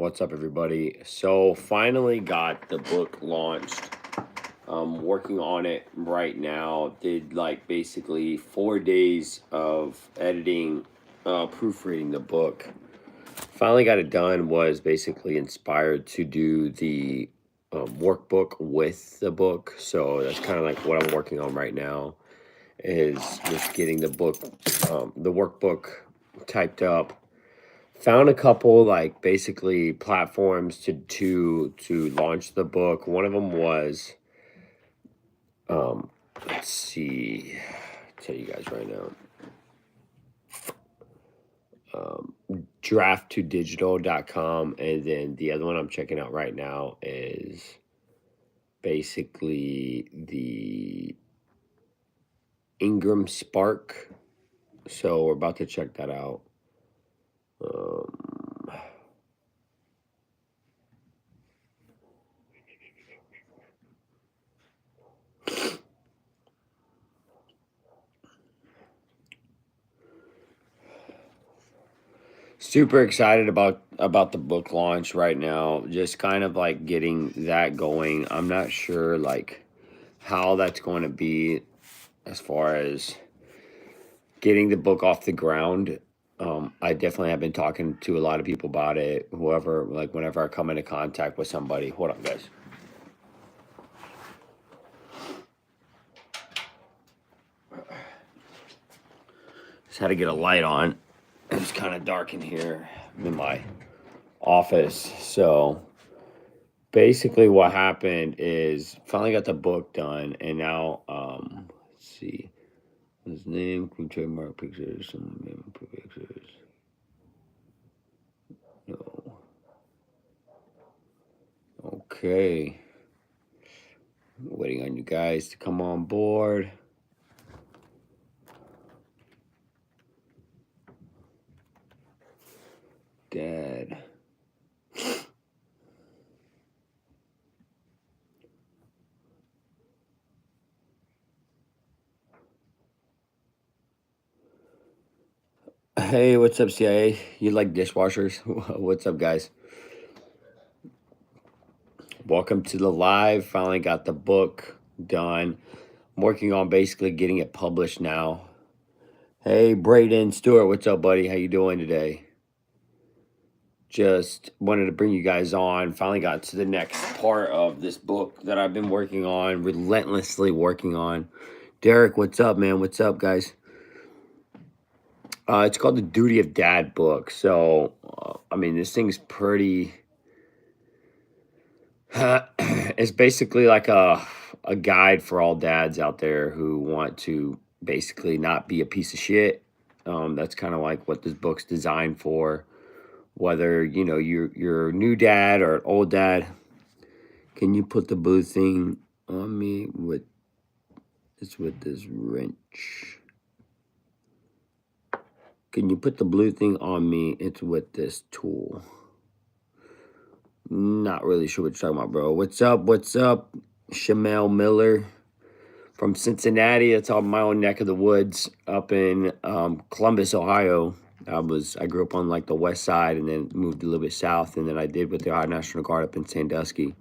What's up, everybody? So, finally got the book launched. I'm working on it right now. Did like basically 4 days of editing, proofreading the book. Finally got it done. Was basically inspired to do the workbook with the book. So, that's kind of like what I'm working on right now is just getting the workbook typed up. Found a couple like basically platforms to launch the book. One of them was um let's see, tell you guys right now. Um draft2digital.com, and then the other one I'm checking out right now is basically the Ingram Spark. So we're about to check that out. Um Super excited about the book launch right now. Just kind of like getting that going. I'm not sure like how that's going to be as far as getting the book off the ground. I definitely have been talking to a lot of people about it. Whoever, like, whenever I come into contact with somebody. Hold on, guys. Just had to get a light on. It's kind of dark in here. I'm in my office, so basically what happened is finally got the book done, and now let's see, his name, trademark pictures, some pictures. No. Okay. Waiting on you guys to come on board. Dad. Hey, what's up, CIA? You like dishwashers? What's up, guys? Welcome to the live. Finally got the book done. I'm working on basically getting it published now. Hey, Braden Stewart, what's up, buddy? How you doing today? Just wanted to bring you guys on. Finally got to the next part of this book that I've been working on, relentlessly working on. Derek, what's up, man? What's up, guys? It's called the Duty of Dad book. So, I mean, this thing's pretty. It's basically like a guide for all dads out there who want to basically not be a piece of shit. That's kind of like what this book's designed for. Whether you're a new dad or an old dad, can you put the blue thing on me with this wrench? Can you put the blue thing on me? It's with this tool. Not really sure what you're talking about, bro. What's up? What's up? Shamel Miller from Cincinnati. It's all my own neck of the woods up in Columbus, Ohio. I grew up on like the west side and then moved a little bit south, and then I did with the Ohio National Guard up in Sandusky.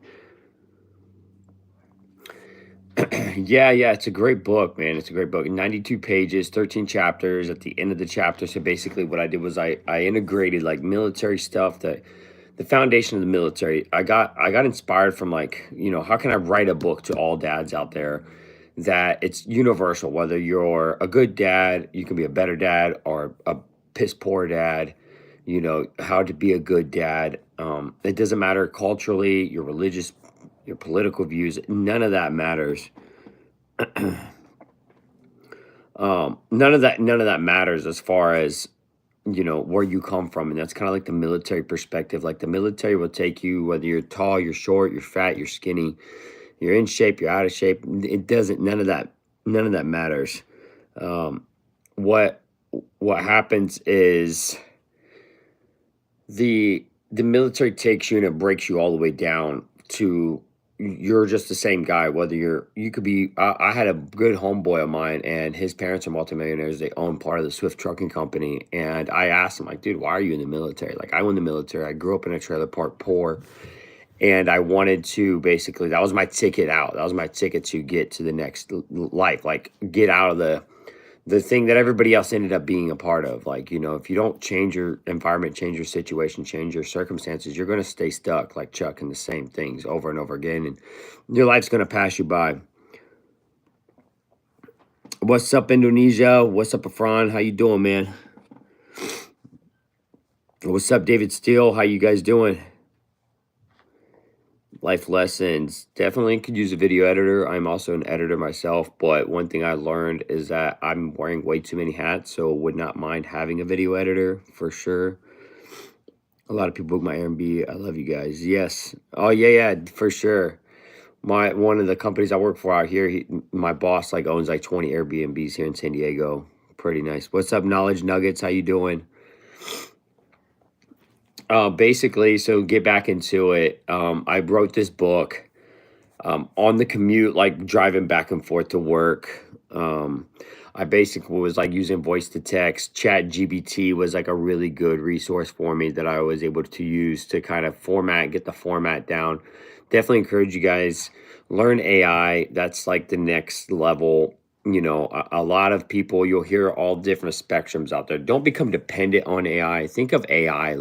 Yeah, it's a great book, man. It's a great book. 92 pages, 13 chapters. At the end of the chapter, so basically what I did was I integrated like military stuff, that the foundation of the military. I got inspired from like, how can I write a book to all dads out there that it's universal, whether you're a good dad, you can be a better dad, or a piss poor dad, how to be a good dad. It doesn't matter culturally, your religious, your political views, none of that matters. None of that matters as far as where you come from. And that's kind of like the military perspective. Like the military will take you whether you're tall, you're short, you're fat, you're skinny, you're in shape, you're out of shape. It doesn't, none of that matters. Um what what happens is the military takes you and it breaks you all the way down to you're just the same guy. Whether you could be. I had a good homeboy of mine, and his parents are multimillionaires. They own part of the Swift Trucking Company, and I asked him, like, dude, why are you in the military? Like, I went in the military. I grew up in a trailer park, poor, and I wanted to basically. That was my ticket out. That was my ticket to get to the next life. Like, get out of the thing that everybody else ended up being a part of. Like, if you don't change your environment, change your situation, change your circumstances, you're going to stay stuck like Chuck in the same things over and over again. And your life's going to pass you by. What's up, Indonesia? What's up, Afran? How you doing, man? What's up, David Steele? How you guys doing? Life lessons. Definitely could use a video editor. I'm also an editor myself, but one thing I learned is that I'm wearing way too many hats, so would not mind having a video editor for sure. A lot of people book my Airbnb. I love you guys. Yes. Oh yeah, for sure. One of the companies I work for out here, my boss owns 20 Airbnbs here in San Diego. Pretty nice. What's up, Knowledge Nuggets? How you doing? Basically, so get back into it. I wrote this book on the commute, like driving back and forth to work. I basically was using voice to text. Chat GBT was a really good resource for me that I was able to use to kind of get the format down. Definitely encourage you guys, learn AI. That's the next level. A lot of people, you'll hear all different spectrums out there. Don't become dependent on AI. Think of AI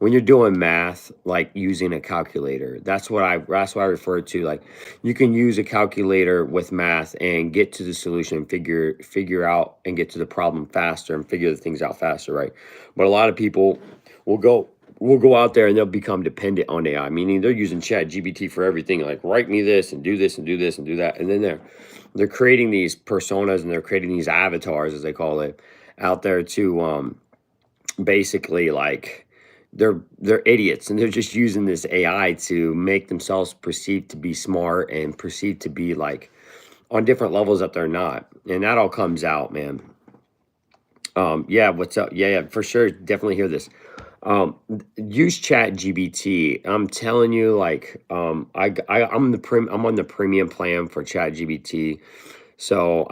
when you're doing math, using a calculator. That's what I refer to. You can use a calculator with math and get to the solution, figure out and get to the problem faster and figure the things out faster, right? But a lot of people will go out there and they'll become dependent on AI, meaning they're using Chat GBT for everything, like write me this and do this and do this and do that. And then they're creating these personas and they're creating these avatars, as they call it, out there to basically they're idiots and they're just using this AI to make themselves perceived to be smart and perceived to be on different levels that they're not. And that all comes out, man. Yeah, what's up? Yeah, for sure. Definitely hear this. Use Chat GBT. I'm telling you, I'm on the premium plan for Chat GBT. So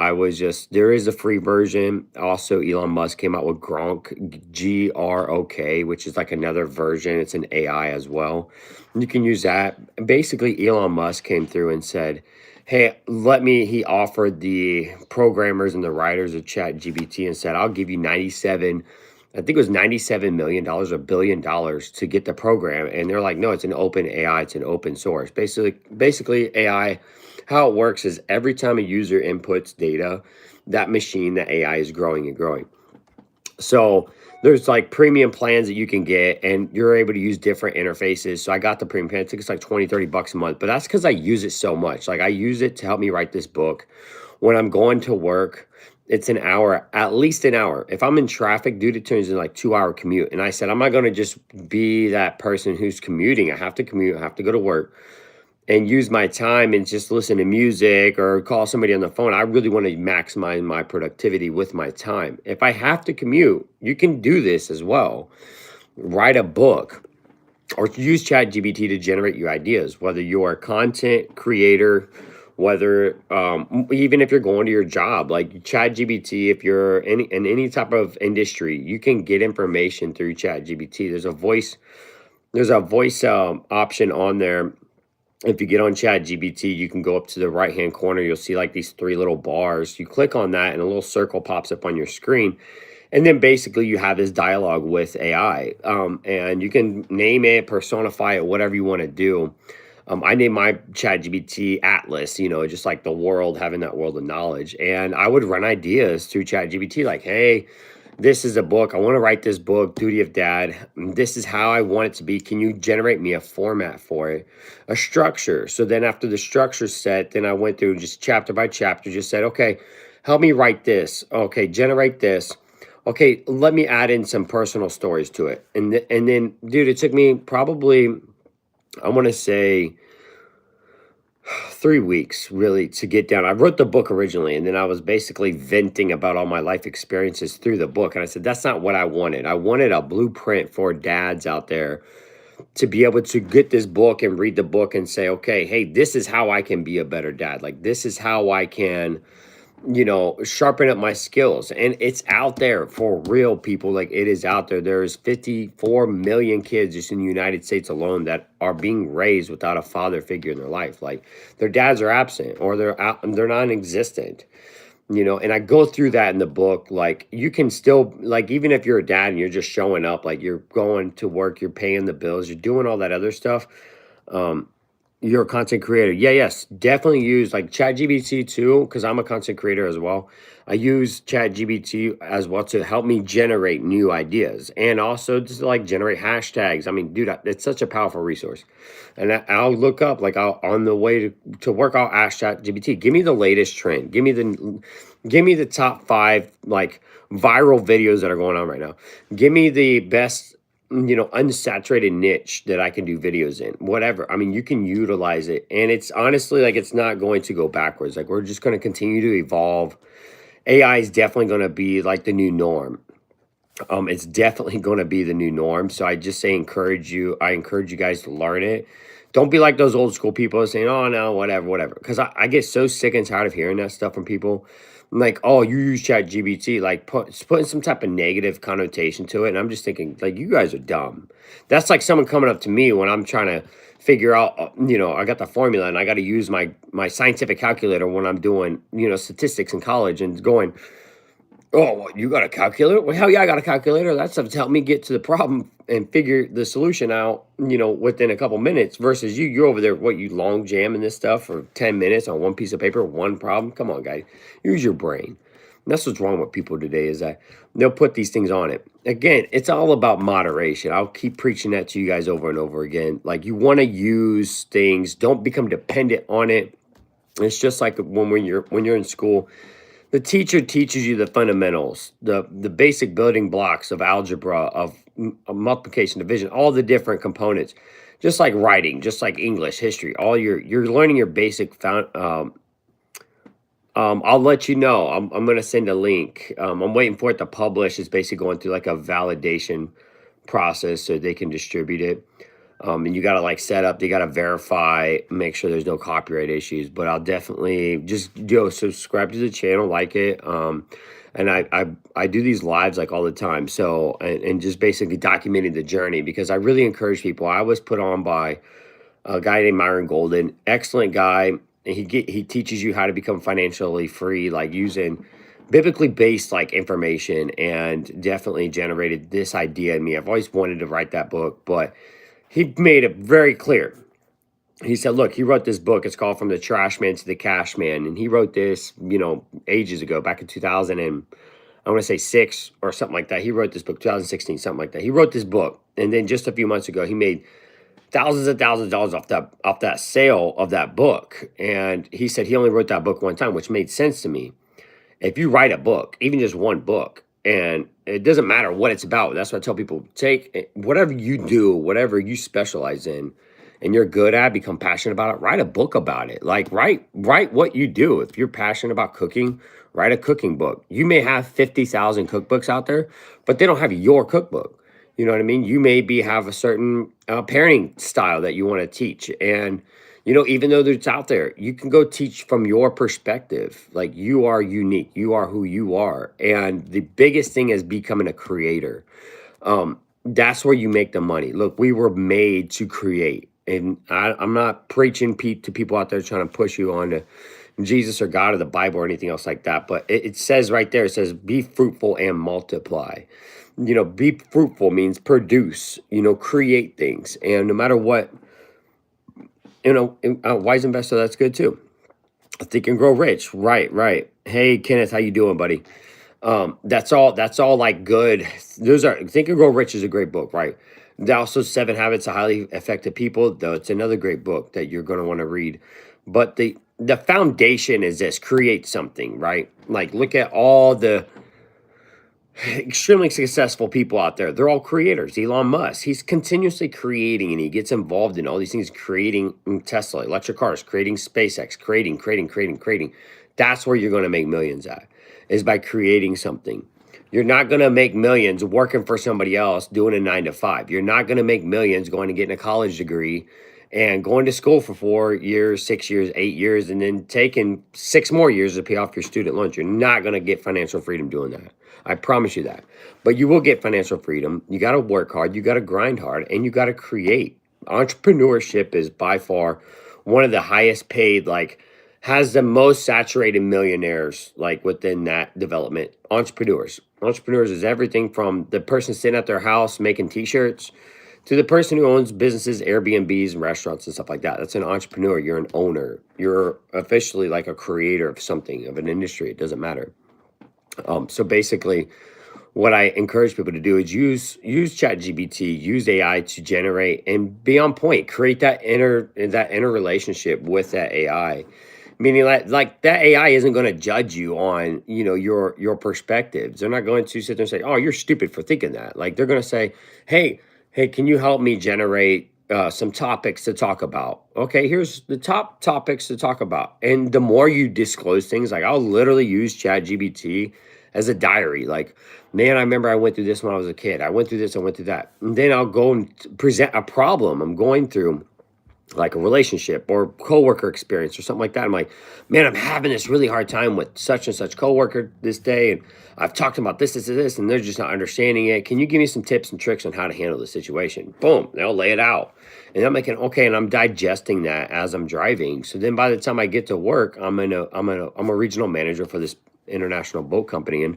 there is a free version. Also, Elon Musk came out with Grok, Grok, which is another version. It's an AI as well. You can use that. Basically, Elon Musk came through and said, hey, he offered the programmers and the writers of Chat GBT and said, I'll give you I think it was $97 million or $1 billion to get the program. And they're like, no, it's an open AI. It's an open source. Basically AI, how it works is every time a user inputs data, that AI is growing and growing. So there's premium plans that you can get and you're able to use different interfaces. So I got the premium plan. I think it's $20-$30 a month, but that's because I use it so much. I use it to help me write this book. When I'm going to work, it's an hour, at least an hour. If I'm in traffic, dude, it turns into 2-hour commute. And I said, I'm not going to just be that person who's commuting. I have to commute. I have to go to work and use my time and just listen to music or call somebody on the phone. I really want to maximize my productivity with my time. If I have to commute, you can do this as well. Write a book or use ChatGPT to generate your ideas, whether you're a content creator, whether even if you're going to your job, ChatGPT, if you're in any type of industry, you can get information through ChatGPT. There's a voice option on there. If you get on ChatGPT, you can go up to the right-hand corner. You'll see these 3 little bars. You click on that and a little circle pops up on your screen. And then basically you have this dialogue with AI. And you can name it, personify it, whatever you want to do. I named my ChatGPT Atlas, just the world, having that world of knowledge. And I would run ideas through ChatGPT hey, this is a book. I want to write this book, Duty of Dad. This is how I want it to be. Can you generate me a format for it? A structure. So then after the structure set, then I went through just chapter by chapter, just said, okay, help me write this. Okay, generate this. Okay, let me add in some personal stories to it. And then, dude, it took me probably, I want to say 3 weeks really to get down. I wrote the book originally, and then I was basically venting about all my life experiences through the book. And I said, that's not what I wanted. I wanted a blueprint for dads out there to be able to get this book and read the book and say, okay, hey, this is how I can be a better dad. Like, this is how I can, sharpen up my skills. And it's out there for real, people. Like, it is out there. There's 54 million kids just in the United States alone that are being raised without a father figure in their life. Like, their dads are absent, or they're non-existent. And I go through that in the book. Like, you can still, like, even if you're a dad and you're just showing up, like, you're going to work, you're paying the bills, you're doing all that other stuff. um you're a content creator. Yeah, yes, definitely use like ChatGPT too, because I'm a content creator as well. I use ChatGPT as well to help me generate new ideas, and also just like generate hashtags. I mean, dude, it's such a powerful resource. And I'll look up, like, I'll, on the way to work, I'll ask ChatGPT, give me the latest trend, give me the top 5 like viral videos that are going on right now. Give me the best, unsaturated niche that I can do videos in, whatever. I mean, you can utilize it. And it's honestly, like, it's not going to go backwards. Like, we're just going to continue to evolve. AI is definitely going to be like the new norm. It's definitely going to be the new norm. So I just say, I encourage you guys to learn it. Don't be like those old school people saying, oh, no, whatever, whatever. Because I get so sick and tired of hearing that stuff from people. Like, oh, you use ChatGPT, like putting some type of negative connotation to it. And I'm just thinking, like, you guys are dumb. That's like someone coming up to me when I'm trying to figure out, I got the formula and I got to use my scientific calculator when I'm doing, statistics in college, and going, oh, what, you got a calculator? Well, hell yeah, I got a calculator. That stuff to help me get to the problem and figure the solution out, within a couple minutes. Versus you're over there, you long jamming this stuff for 10 minutes on one piece of paper, one problem. Come on, guys, use your brain. And that's what's wrong with people today, is that they'll put these things on it. Again, it's all about moderation. I'll keep preaching that to you guys over and over again. Like, you want to use things, don't become dependent on it. It's just like when you're in school. The teacher teaches you the fundamentals, the basic building blocks of algebra, of multiplication, division, all the different components. Just like writing, just like English, history, all you're learning your basic I'll let you know. I'm gonna send a link. I'm waiting for it to publish. It's basically going through like a validation process so they can distribute it. And you gotta like set up, they gotta verify, make sure there's no copyright issues. But I'll definitely just subscribe to the channel, like it. And I do these lives like all the time. So and just basically documenting the journey, because I really encourage people. I was put on by a guy named Myron Golden, excellent guy. And he teaches you how to become financially free, like using biblically based like information, and definitely generated this idea in me. I've always wanted to write that book, but he made it very clear. He said, look, he wrote this book. It's called From the Trash Man to the Cash Man. And he wrote this, ages ago, back in 2000 and I want to say 6 or something like that. He wrote this book, 2016, something like that. He wrote this book. And then just a few months ago, he made thousands and thousands of dollars off that sale of that book. And he said he only wrote that book one time, which made sense to me. If you write a book, even just one book, and it doesn't matter what it's about. That's what I tell people. Take whatever you do, whatever you specialize in, and you're good at, become passionate about it. Write a book about it. Like, write what you do. If you're passionate about cooking, write a cooking book. You may have 50,000 cookbooks out there, but they don't have your cookbook. You know what I mean? You maybe have a certain parenting style that you want to teach, and even though it's out there, you can go teach from your perspective. Like, you are unique. You are who you are. And the biggest thing is becoming a creator. That's where you make the money. Look, we were made to create. And I'm not preaching to people out there trying to push you on to Jesus or God or the Bible or anything else like that. But it says right there, it says, be fruitful and multiply. Be fruitful means produce, create things. And no matter what, wise investor, that's good too. Think and Grow Rich. Right. Hey, Kenneth, how you doing, buddy? That's all like good. Think and Grow Rich is a great book, right? Also, 7 Habits of Highly Effective People, though, it's another great book that you're going to want to read. But the foundation is this: create something, right? Like, look at all the extremely successful people out there. They're all creators. Elon Musk, he's continuously creating, and he gets involved in all these things, creating Tesla, electric cars, creating SpaceX, creating. That's where you're going to make millions at, is by creating something. You're not going to make millions working for somebody else doing a 9 to 5. You're not going to make millions going and getting a college degree and going to school for 4 years, 6 years, 8 years, and then taking 6 more years to pay off your student loans. You're not going to get financial freedom doing that. I promise you that. But you will get financial freedom. You got to work hard, you got to grind hard, and you got to create. Entrepreneurship is by far one of the highest paid, like, has the most saturated millionaires like within that development. Entrepreneurs is everything from the person sitting at their house making t-shirts to the person who owns businesses, Airbnbs and restaurants and stuff like that. That's an entrepreneur. You're an owner. You're officially like a creator of something, of an industry. It doesn't matter. So basically, what I encourage people to do is use ChatGPT, use AI to generate and be on point. Create that inner relationship with that AI. Meaning like that AI isn't going to judge you on, your perspectives. They're not going to sit there and say, "Oh, you're stupid for thinking that." Like they're going to say, "Hey, can you help me generate some topics to talk about?" Okay, here's the top topics to talk about. And the more you disclose things, like I'll literally use ChatGPT as a diary. Like, man, I remember I went through this when I was a kid. I went through this, I went through that. And then I'll go and present a problem I'm going through, like a relationship or coworker experience or something like that. I'm like, man, I'm having this really hard time with such and such coworker this day, and I've talked about this, and they're just not understanding it. Can you give me some tips and tricks on how to handle the situation? Boom, they'll lay it out, and I'm making okay, and I'm digesting that as I'm driving. So then by the time I get to work, I'm a regional manager for this international boat company, and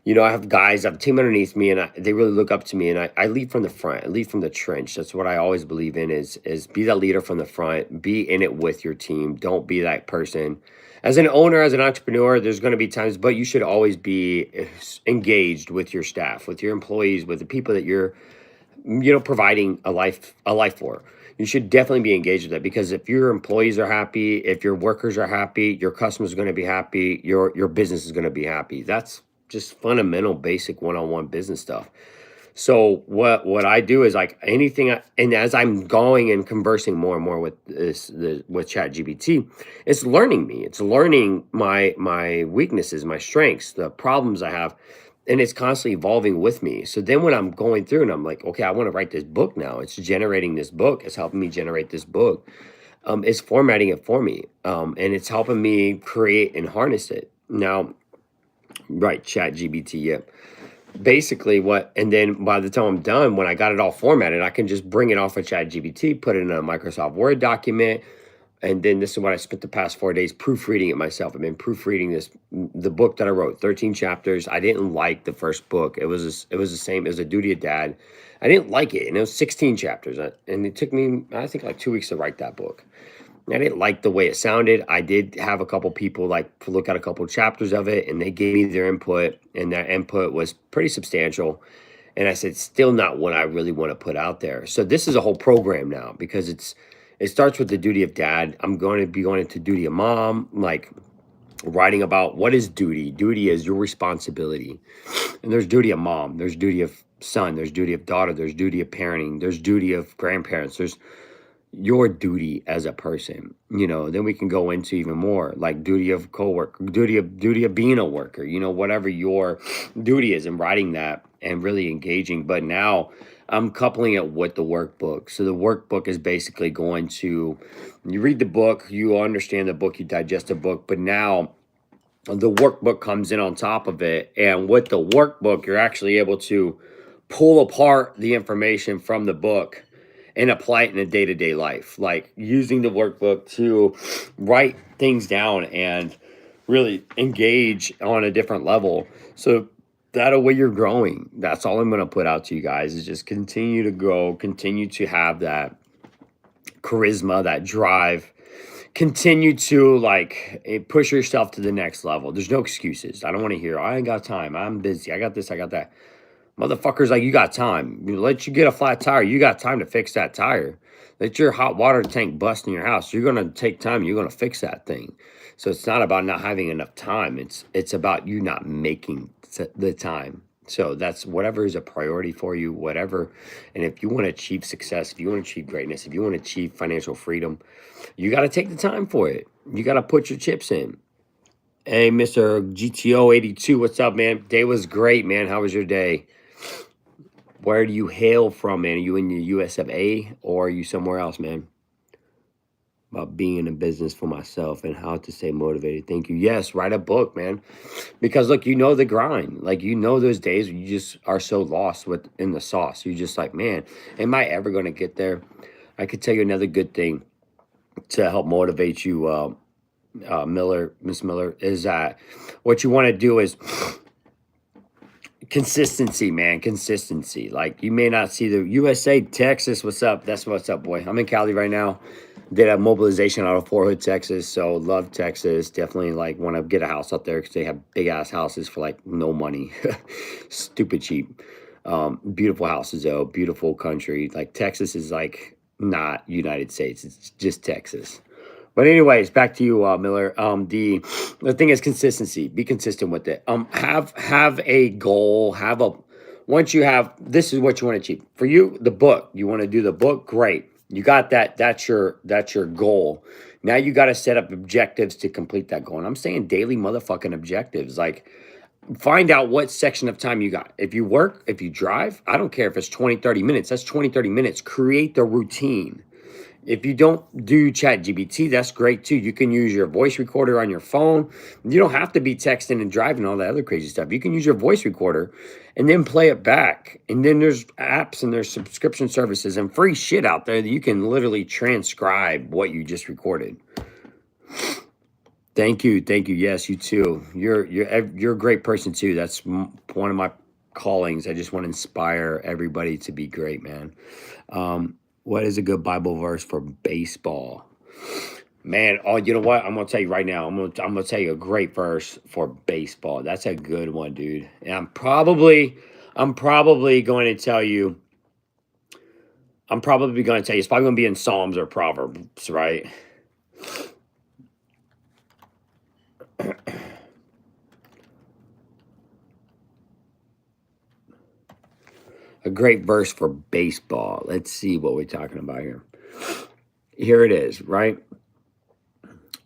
I have guys, I have a team underneath me, and they really look up to me. And I lead from the front, I lead from the trench. That's what I always believe in is be that leader from the front, be in it with your team. Don't be that person. As an owner, as an entrepreneur, there's going to be times, but you should always be engaged with your staff, with your employees, with the people that you're, providing a life for. You should definitely be engaged with that, because if your employees are happy, if your workers are happy, your customers are going to be happy, your business is going to be happy. That's just fundamental, basic one-on-one business stuff. So what I do is like anything, and as I'm going and conversing more and more with with ChatGPT, it's learning me. It's learning my weaknesses, my strengths, the problems I have, and it's constantly evolving with me. So then when I'm going through and I'm like, okay, I want to write this book now. It's generating this book. It's helping me generate this book. It's formatting it for me, and it's helping me create and harness it now. Right, ChatGPT, yeah. Basically and then by the time I'm done, when I got it all formatted, I can just bring it off of ChatGPT, put it in a Microsoft Word document, and then this is what I spent the past 4 days proofreading it myself. I've been proofreading the book that I wrote, 13 chapters. I didn't like the first book. It was the same as A Duty of Dad. I didn't like it, and it was 16 chapters, and it took me, I think, like 2 weeks to write that book. I didn't like the way it sounded. I did have a couple people like look at a couple chapters of it, and they gave me their input, and that input was pretty substantial. And I said, still not what I really want to put out there. So this is a whole program now, because it starts with the duty of dad. I'm going to be going into duty of mom, like writing about what is duty. Duty is your responsibility. And there's duty of mom, there's duty of son, there's duty of daughter, there's duty of parenting, there's duty of grandparents, there's your duty as a person. Then we can go into even more like duty of coworker, duty of being a worker, whatever your duty is, and writing that and really engaging. But now I'm coupling it with the workbook. So the workbook is basically going to, you read the book, you understand the book, you digest the book, but now the workbook comes in on top of it. And with the workbook, you're actually able to pull apart the information from the book and apply it in a day-to-day life, like using the workbook to write things down and really engage on a different level. So that way you're growing. That's all I'm going to put out to you guys, is just continue to grow, continue to have that charisma, that drive, continue to push yourself to the next level. There's no excuses. I don't want to hear, I ain't got time, I'm busy, I got this, I got that. Motherfuckers, like, you got time. Let you get a flat tire, you got time to fix that tire. Let your hot water tank bust in your house, you're going to take time, you're going to fix that thing. So it's not about not having enough time. It's about you not making the time. So that's whatever is a priority for you, whatever. And if you want to achieve success, if you want to achieve greatness, if you want to achieve financial freedom, you got to take the time for it. You got to put your chips in. Hey, Mr. GTO 82, what's up, man? Day was great, man. How was your day? Where do you hail from, man? Are you in the US of A or are you somewhere else, man? About being in a business for myself and how to stay motivated. Thank you. Yes, write a book, man. Because look, you know the grind. Like you know those days when you just are so lost with in the sauce. You're just like, man, am I ever gonna get there? I could tell you another good thing to help motivate you, Miller, Miss Miller, is that what you want to do is consistency, man. Consistency. Like you may not see the USA, Texas. What's up? That's what's up, boy. I'm in Cali right now. Did a mobilization out of Fort Hood, Texas. So love Texas. Definitely like want to get a house up there because they have big ass houses for like no money, stupid cheap. Beautiful houses though. Beautiful country. Like Texas is like not United States. It's just Texas. But anyways, back to you, Miller. The thing is consistency. Be consistent with it. Have a goal. Have a once you have this is what you want to achieve. For you, the book. You want to do the book. Great. You got that. That's your goal. Now you got to set up objectives to complete that goal. And I'm saying daily motherfucking objectives. Like find out what section of time you got. If you work, if you drive, I don't care if it's 20, 30 minutes. That's 20, 30 minutes. Create the routine. If you don't do Chat GBT, that's great too. You can use your voice recorder on your phone. You don't have to be texting and driving all that other crazy stuff. You can use your voice recorder and then play it back. And then there's apps and there's subscription services and free shit out there that you can literally transcribe what you just recorded. Thank you. Thank you. Yes, you too. You're a great person too. That's one of my callings. I just want to inspire everybody to be great, man. What is a good Bible verse for baseball? Man, oh, you know what? I'm gonna tell you right now. I'm gonna tell you a great verse for baseball. That's a good one, dude. And I'm probably going to tell you. I'm probably going to tell you. It's probably going to be in Psalms or Proverbs, right? A great verse for baseball. Let's see what we're talking about here. Here it is, right?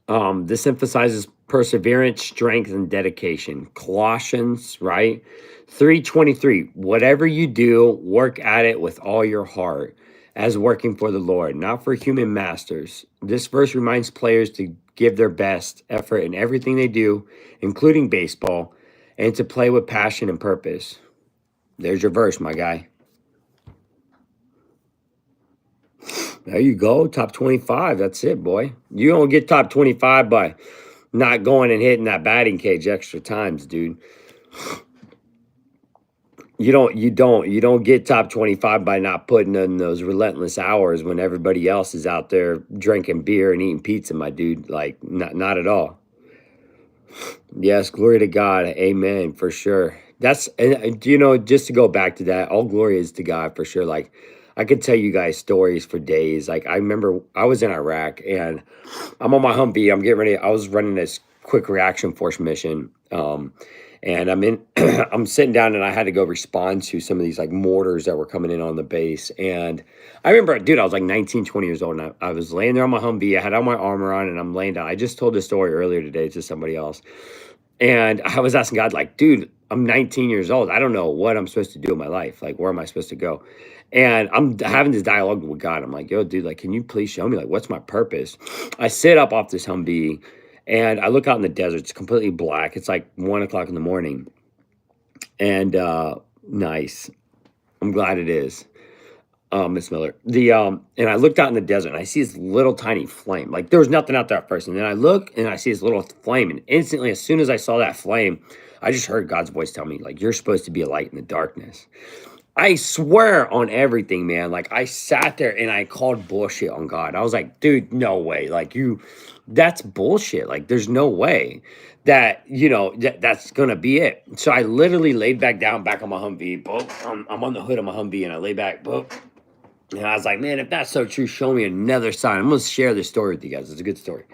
This emphasizes perseverance, strength, and dedication. Colossians, right? 3:23. Whatever you do, work at it with all your heart, as working for the Lord, not for human masters. This verse reminds players to give their best effort in everything they do, including baseball, and to play with passion and purpose. There's your verse, my guy. There you go. Top 25. That's it, boy. You don't get top 25 by not going and hitting that batting cage extra times, dude. You don't get top 25 by not putting in those relentless hours when everybody else is out there drinking beer and eating pizza, my dude. Like not at all. Yes, glory to God. Amen, for sure. That's and just to go back to that, all glory is to God for sure. Like I could tell you guys stories for days. Like I remember I was in Iraq and I'm on my Humvee. I'm getting ready. I was running this quick reaction force mission. And I'm sitting down and I had to go respond to some of these like mortars that were coming in on the base. And I remember, dude, I was like 19, 20 years old and I was laying there on my Humvee. I had all my armor on and I'm laying down. I just told this story earlier today to somebody else. And I was asking God, like, dude, I'm 19 years old. I don't know what I'm supposed to do in my life. Like, where am I supposed to go? And I'm having this dialogue with God. I'm like, yo, dude, like, can you please show me, like, what's my purpose? I sit up off this Humvee and I look out in the desert. It's completely black. It's like 1 o'clock in the morning. And nice. I'm glad it is. Miss Miller. And I looked out in the desert and I see this little tiny flame. Like there was nothing out there at first. And then I look and I see this little flame. And instantly, as soon as I saw that flame, I just heard God's voice tell me, like, you're supposed to be a light in the darkness. I swear on everything, man. Like I sat there and I called bullshit on God. I was like, dude, no way. Like that's bullshit. Like there's no way that's gonna be it. So I literally laid back down back on my Humvee. Boom. I'm on the hood of my Humvee and I lay back. Boom. And I was like, man, if that's so true, show me another sign. I'm gonna share this story with you guys. It's a good story.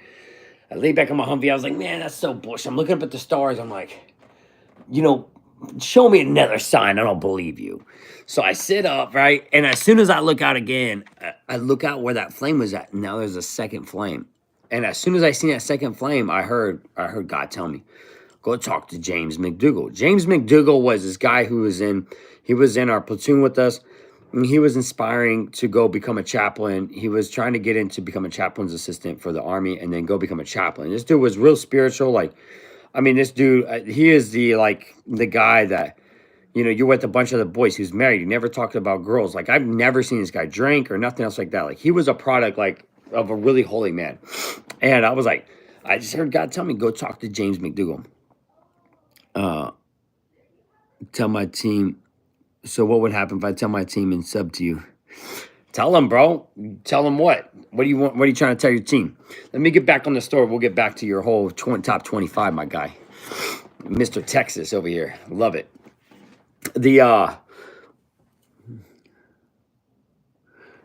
I laid back on my Humvee. I was like, man, that's so bullshit. I'm looking up at the stars. I'm like, show me another sign. I don't believe you. So I sit up, right? And as soon as I look out again, I look out where that flame was at. Now there's a second flame. And as soon as I seen that second flame, I heard God tell me, go talk to James McDougal. James McDougal was this guy who was he was in our platoon with us. And he was inspiring to go become a chaplain. He was trying to get into become a chaplain's assistant for the Army and then go become a chaplain. This dude was real spiritual. Like, I mean, this dude, he is the guy that, you're with a bunch of the boys. He's married. He never talked about girls. Like, I've never seen this guy drink or nothing else like that. Like, he was a product, like, of a really holy man. And I was like, I just heard God tell me, go talk to James McDougal. Tell my team. So what would happen if I tell my team and sub to you? Tell them, bro. Tell them what? What do you want? What are you trying to tell your team? Let me get back on the story. We'll get back to your whole top 25, my guy. Mr. Texas over here. Love it.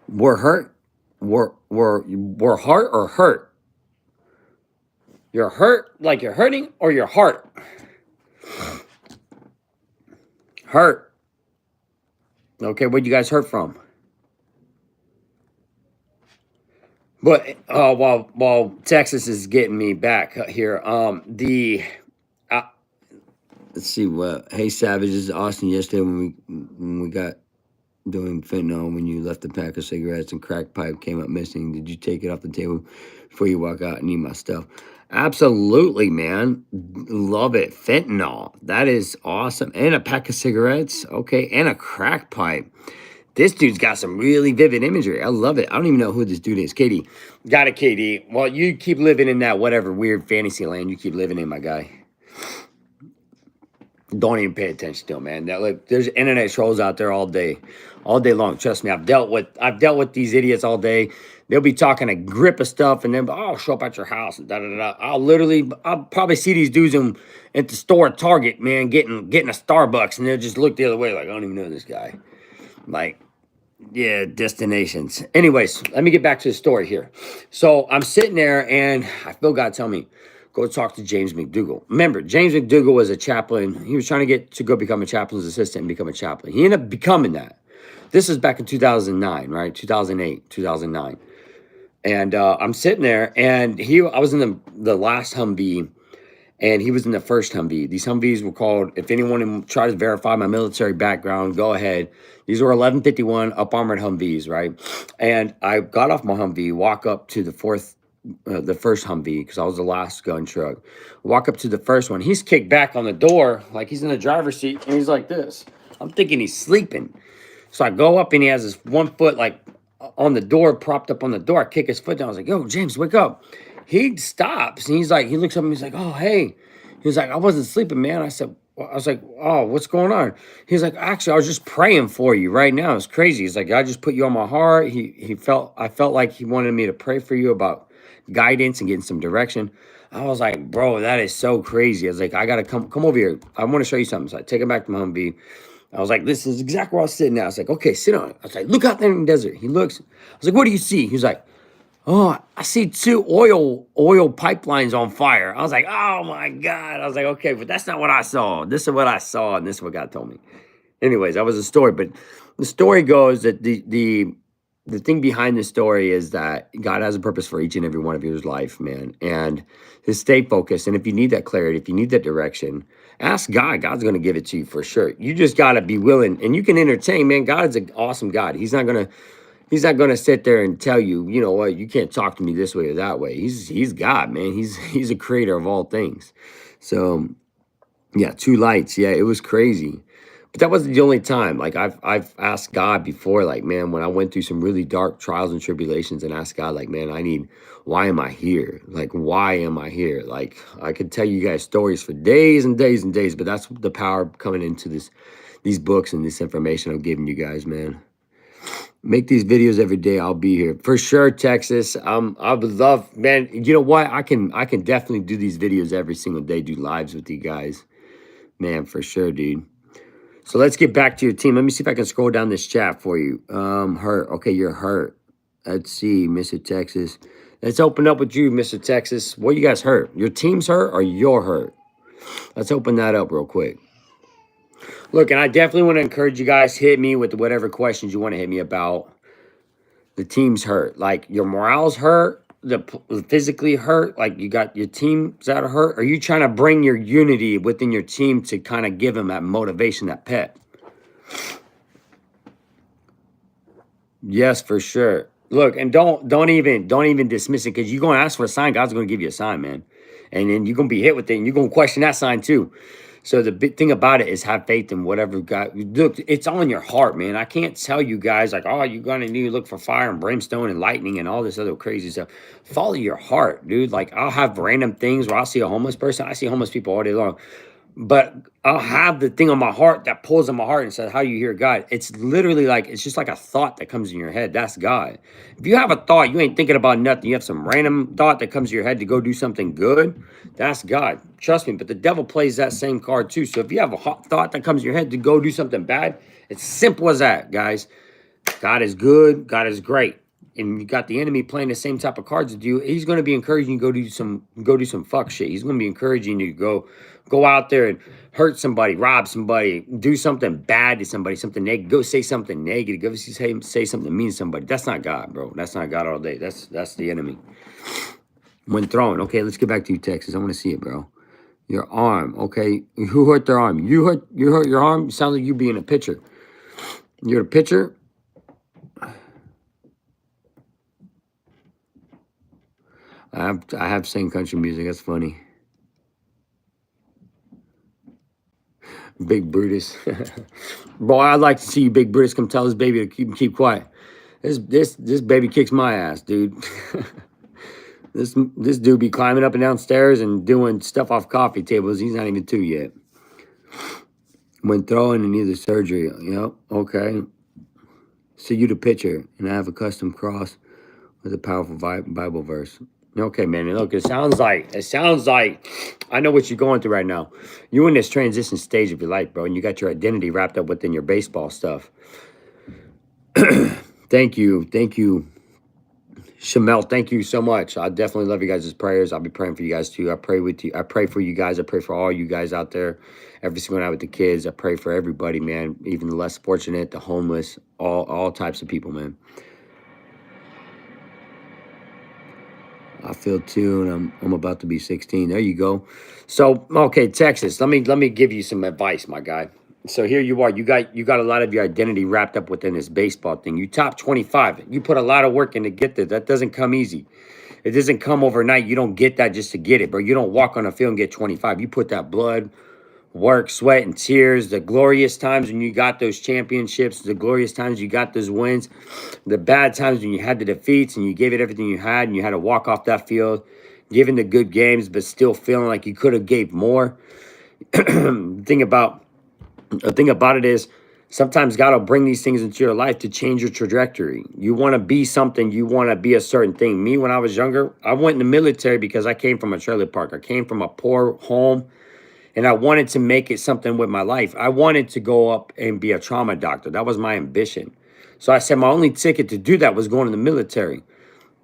We're hurt. We're hurt or hurt? You're hurt like you're hurting or your heart? Hurt. Okay, where'd you guys hurt from? But while Texas is getting me back here, let's see what. Hey, Savage, this is Austin. Yesterday when we got doing fentanyl, when you left the pack of cigarettes and crack pipe came up missing, did you take it off the table before you walk out and eat my stuff? Absolutely, man. Love it. Fentanyl. That is awesome. And a pack of cigarettes. Okay. And a crack pipe. This dude's got some really vivid imagery. I love it. I don't even know who this dude is. KD. Got it, KD. Well, you keep living in that whatever weird fantasy land you keep living in, my guy. Don't even pay attention to him, man. There's internet trolls out there all day long. Trust me, I've dealt with these idiots all day. They'll be talking a grip of stuff, and then I'll show up at your house and da da da. I'll probably see these dudes at the store at Target, man, getting a Starbucks, and they'll just look the other way, like I don't even know this guy. Like, yeah, destinations. Anyways, let me get back to the story here. So I'm sitting there, and I feel God tell me, go talk to James McDougal. Remember, James McDougal was a chaplain. He was trying to go become a chaplain's assistant and become a chaplain. He ended up becoming that. This is back in 2009, right? 2008, 2009. And I'm sitting there, and I was in the last Humvee, and he was in the first Humvee. These Humvees were called, if anyone tries to verify my military background, go ahead. These were 1151 up-armored Humvees, right? And I got off my Humvee, walk up to the first Humvee, because I was the last gun truck. Walk up to the first one. He's kicked back on the door, like he's in the driver's seat, and he's like this. I'm thinking he's sleeping. So I go up, and he has his one foot, like, on the door, propped up on the door. I kick his foot down. I was like, yo, James, wake up. He stops, and he looks up, and he's like, oh, hey. He's like, I wasn't sleeping, man. I was like, oh, what's going on? He's like, actually, I was just praying for you right now. It's crazy. He's like, I just put you on my heart. I felt like he wanted me to pray for you about guidance and getting some direction. I was like, bro, that is so crazy. I was like, I gotta come over here. I want to show you something. So I take him back to my Humvee. I was like, this is exactly where I was sitting at. I was like, okay, sit on it. I was like, look out there in the desert. He looks. I was like, what do you see? He's like, oh, I see two oil pipelines on fire. I was like, oh my God. I was like, okay, but that's not what I saw. This is what I saw, and this is what God told me. Anyways, that was a story. But the story goes that the thing behind the story is that God has a purpose for each and every one of your life, man. And to stay focused. And if you need that clarity, if you need that direction, ask God. God's going to give it to you for sure. You just got to be willing, and you can entertain, man. God is an awesome God. He's not going to sit there and tell you, you know what, you can't talk to me this way or that way. He's God, man. He's a creator of all things. So yeah, two lights. Yeah, it was crazy. But that wasn't the only time. Like I've asked God before, like, man, when I went through some really dark trials and tribulations, and asked God, like, man, why am I here? Like, why am I here? Like, I could tell you guys stories for days and days and days, but that's the power coming into these books and this information I'm giving you guys, man. Make these videos every day. I'll be here for sure, Texas. I would love, man. You know what? I can definitely do these videos every single day. Do lives with you guys, man, for sure, dude. So let's get back to your team. Let me see if I can scroll down this chat for you. Hurt. Okay, you're hurt. Let's see, Mr. Texas. Let's open up with you, Mr. Texas. What you guys hurt? Your team's hurt or you're hurt? Let's open that up real quick. Look, and I definitely want to encourage you guys, hit me with whatever questions you want to hit me about. The team's hurt. Like, your morale's hurt. physically hurt, like you got your teams that are hurt? Or are you trying to bring your unity within your team to kind of give them that motivation, that pep? Yes, for sure. Look, and don't even dismiss it, because you're gonna ask for a sign. God's gonna give you a sign, man, and then you're gonna be hit with it, and you're gonna question that sign too. So the big thing about it is have faith in whatever God. Look, it's on your heart, man. I can't tell you guys like, oh, you're gonna need to look for fire and brimstone and lightning and all this other crazy stuff. Follow your heart, dude. Like I'll have random things where I'll see a homeless person. I see homeless people all day long. But I'll have the thing on my heart that pulls on my heart and says, how do you hear God? It's literally like, it's just like a thought that comes in your head. That's God. If you have a thought, you ain't thinking about nothing. You have some random thought that comes to your head to go do something good. That's God. Trust me. But the devil plays that same card too. So if you have a thought that comes in your head to go do something bad, it's simple as that, guys. God is good. God is great. And you got the enemy playing the same type of cards with you. He's going to be encouraging you to go do some fuck shit. He's going to be encouraging you to go out there and hurt somebody, rob somebody, do something bad to somebody, something negative. Go say something negative. Go say something mean to somebody. That's not God, bro. That's not God all day. That's the enemy. When throwing, okay, let's get back to you, Texas. I want to see it, bro. Your arm, okay. Who hurt their arm? You hurt your arm. Sounds like you being a pitcher. You're a pitcher. I have sang country music. That's funny. Big Brutus. Boy, I'd like to see you, Big Brutus, come tell this baby to keep quiet. This baby kicks my ass, dude. This dude be climbing up and down stairs and doing stuff off coffee tables. He's not even 2 yet. When throwing and either surgery. Yep. Okay. So you the pitcher, and I have a custom cross with a powerful Bible verse. Okay, man. Look, it sounds like I know what you're going through right now. You're in this transition stage of your life, bro, and you got your identity wrapped up within your baseball stuff. Thank you, Shamel. Thank you so much. I definitely love you guys' prayers. I'll be praying for you guys too. I pray with you. I pray for you guys. I pray for all you guys out there. Every single night with the kids. I pray for everybody, man. Even the less fortunate, the homeless, all types of people, man. I feel too, and I'm about to be 16. There you go. So, okay, Texas. Let me give you some advice, my guy. So here you are. You got a lot of your identity wrapped up within this baseball thing. You top 25. You put a lot of work in to get there. That doesn't come easy. It doesn't come overnight. You don't get that just to get it, bro. You don't walk on a field and get 25. You put that blood, work, sweat, and tears, the glorious times when you got those championships, the glorious times you got those wins, the bad times when you had the defeats and you gave it everything you had and you had to walk off that field, giving the good games, but still feeling like you could have gave more. The thing about it is sometimes God will bring these things into your life to change your trajectory. You want to be something. You want to be a certain thing. Me, when I was younger, I went in the military because I came from a trailer park. I came from a poor home. And I wanted to make it something with my life. I wanted to go up and be a trauma doctor. That was my ambition. So I said my only ticket to do that was going to the military.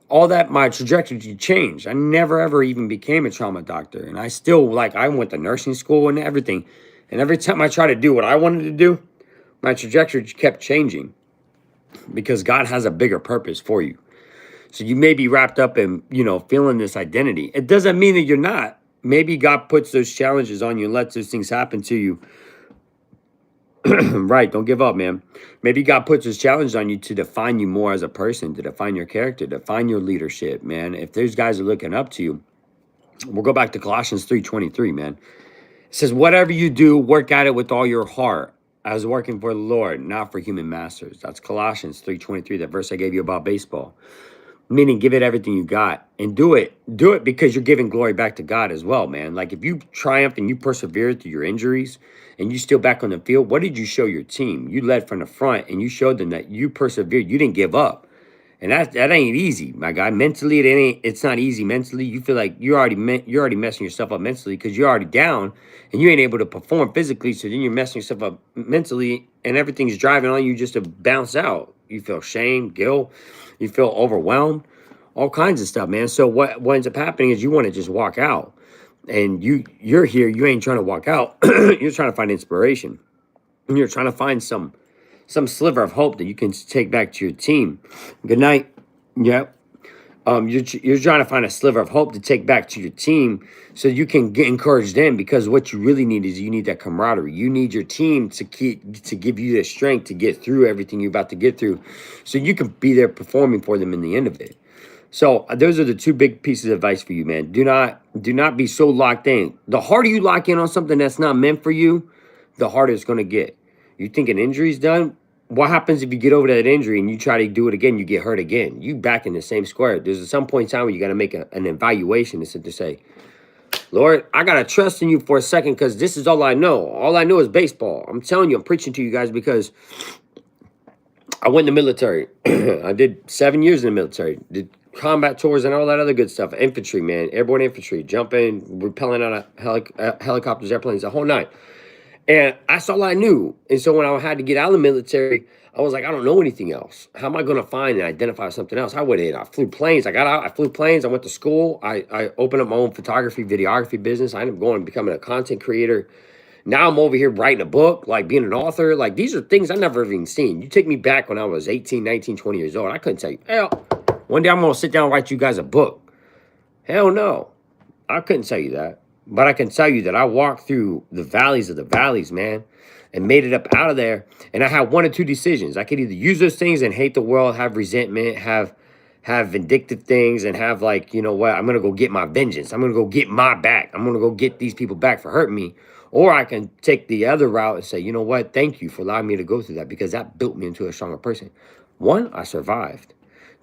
All that, my trajectory changed. I never, ever even became a trauma doctor. And I still, I went to nursing school and everything. And every time I tried to do what I wanted to do, my trajectory kept changing. Because God has a bigger purpose for you. So you may be wrapped up in, feeling this identity. It doesn't mean that you're not. Maybe God puts those challenges on you and lets those things happen to you. Right, don't give up, man. Maybe God puts those challenges on you to define you more as a person, to define your character, define your leadership, man. If those guys are looking up to you, we'll go back to Colossians 3:23, man. It says, whatever you do, work at it with all your heart, as working for the Lord, not for human masters. That's Colossians 3:23, that verse I gave you about baseball. Meaning give it everything you got and do it because you're giving glory back to God as well, man. Like if you triumphed and you persevered through your injuries and you still back on the field, what did you show your team? You led from the front and you showed them that you persevered. You didn't give up. And that ain't easy, my guy. Mentally, it's not easy mentally. You feel like you're already messing yourself up mentally because you're already down and you ain't able to perform physically. So then you're messing yourself up mentally and everything's driving on you just to bounce out. You feel shame, guilt. You feel overwhelmed, all kinds of stuff, man. So what ends up happening is you want to just walk out, and you're here. You ain't trying to walk out. You're trying to find inspiration, and you're trying to find some sliver of hope that you can take back to your team. Good night. Yep. You're trying to find a sliver of hope to take back to your team so you can encourage them, because what you really need is you need that camaraderie. You need your team to give you the strength to get through everything you're about to get through, so you can be there performing for them in the end of it. So those are the two big pieces of advice for you, man. Do not be so locked in. The harder you lock in on something that's not meant for you, the harder it's going to get. You think an injury's done? What happens if you get over that injury and you try to do it again, you get hurt again? You back in the same square. There's some point in time where you got to make an evaluation to sit to say, Lord, I got to trust in you for a second, because this is all I know. All I know is baseball. I'm telling you, I'm preaching to you guys because I went in the military. I did 7 years in the military. Did combat tours and all that other good stuff. Infantry, man. Airborne infantry. Jumping, repelling out of helicopters, airplanes, the whole night. And that's all I knew. And so when I had to get out of the military, I was like, I don't know anything else. How am I going to find and identify something else? I went in. I flew planes. I got out. I flew planes. I went to school. I opened up my own photography, videography business. I ended up going and becoming a content creator. Now I'm over here writing a book, like being an author. Like, these are things I never even seen. You take me back when I was 18, 19, 20 years old. I couldn't tell you, hell, one day I'm going to sit down and write you guys a book. Hell no. I couldn't tell you that. But I can tell you that I walked through the valleys of the valleys, man, and made it up out of there. And I had one or two decisions. I could either use those things and hate the world, have resentment, have vindictive things, and have, like, you know what, I'm going to go get my vengeance. I'm going to go get my back. I'm going to go get these people back for hurting me. Or I can take the other route and say, you know what, thank you for allowing me to go through that, because that built me into a stronger person. One, I survived.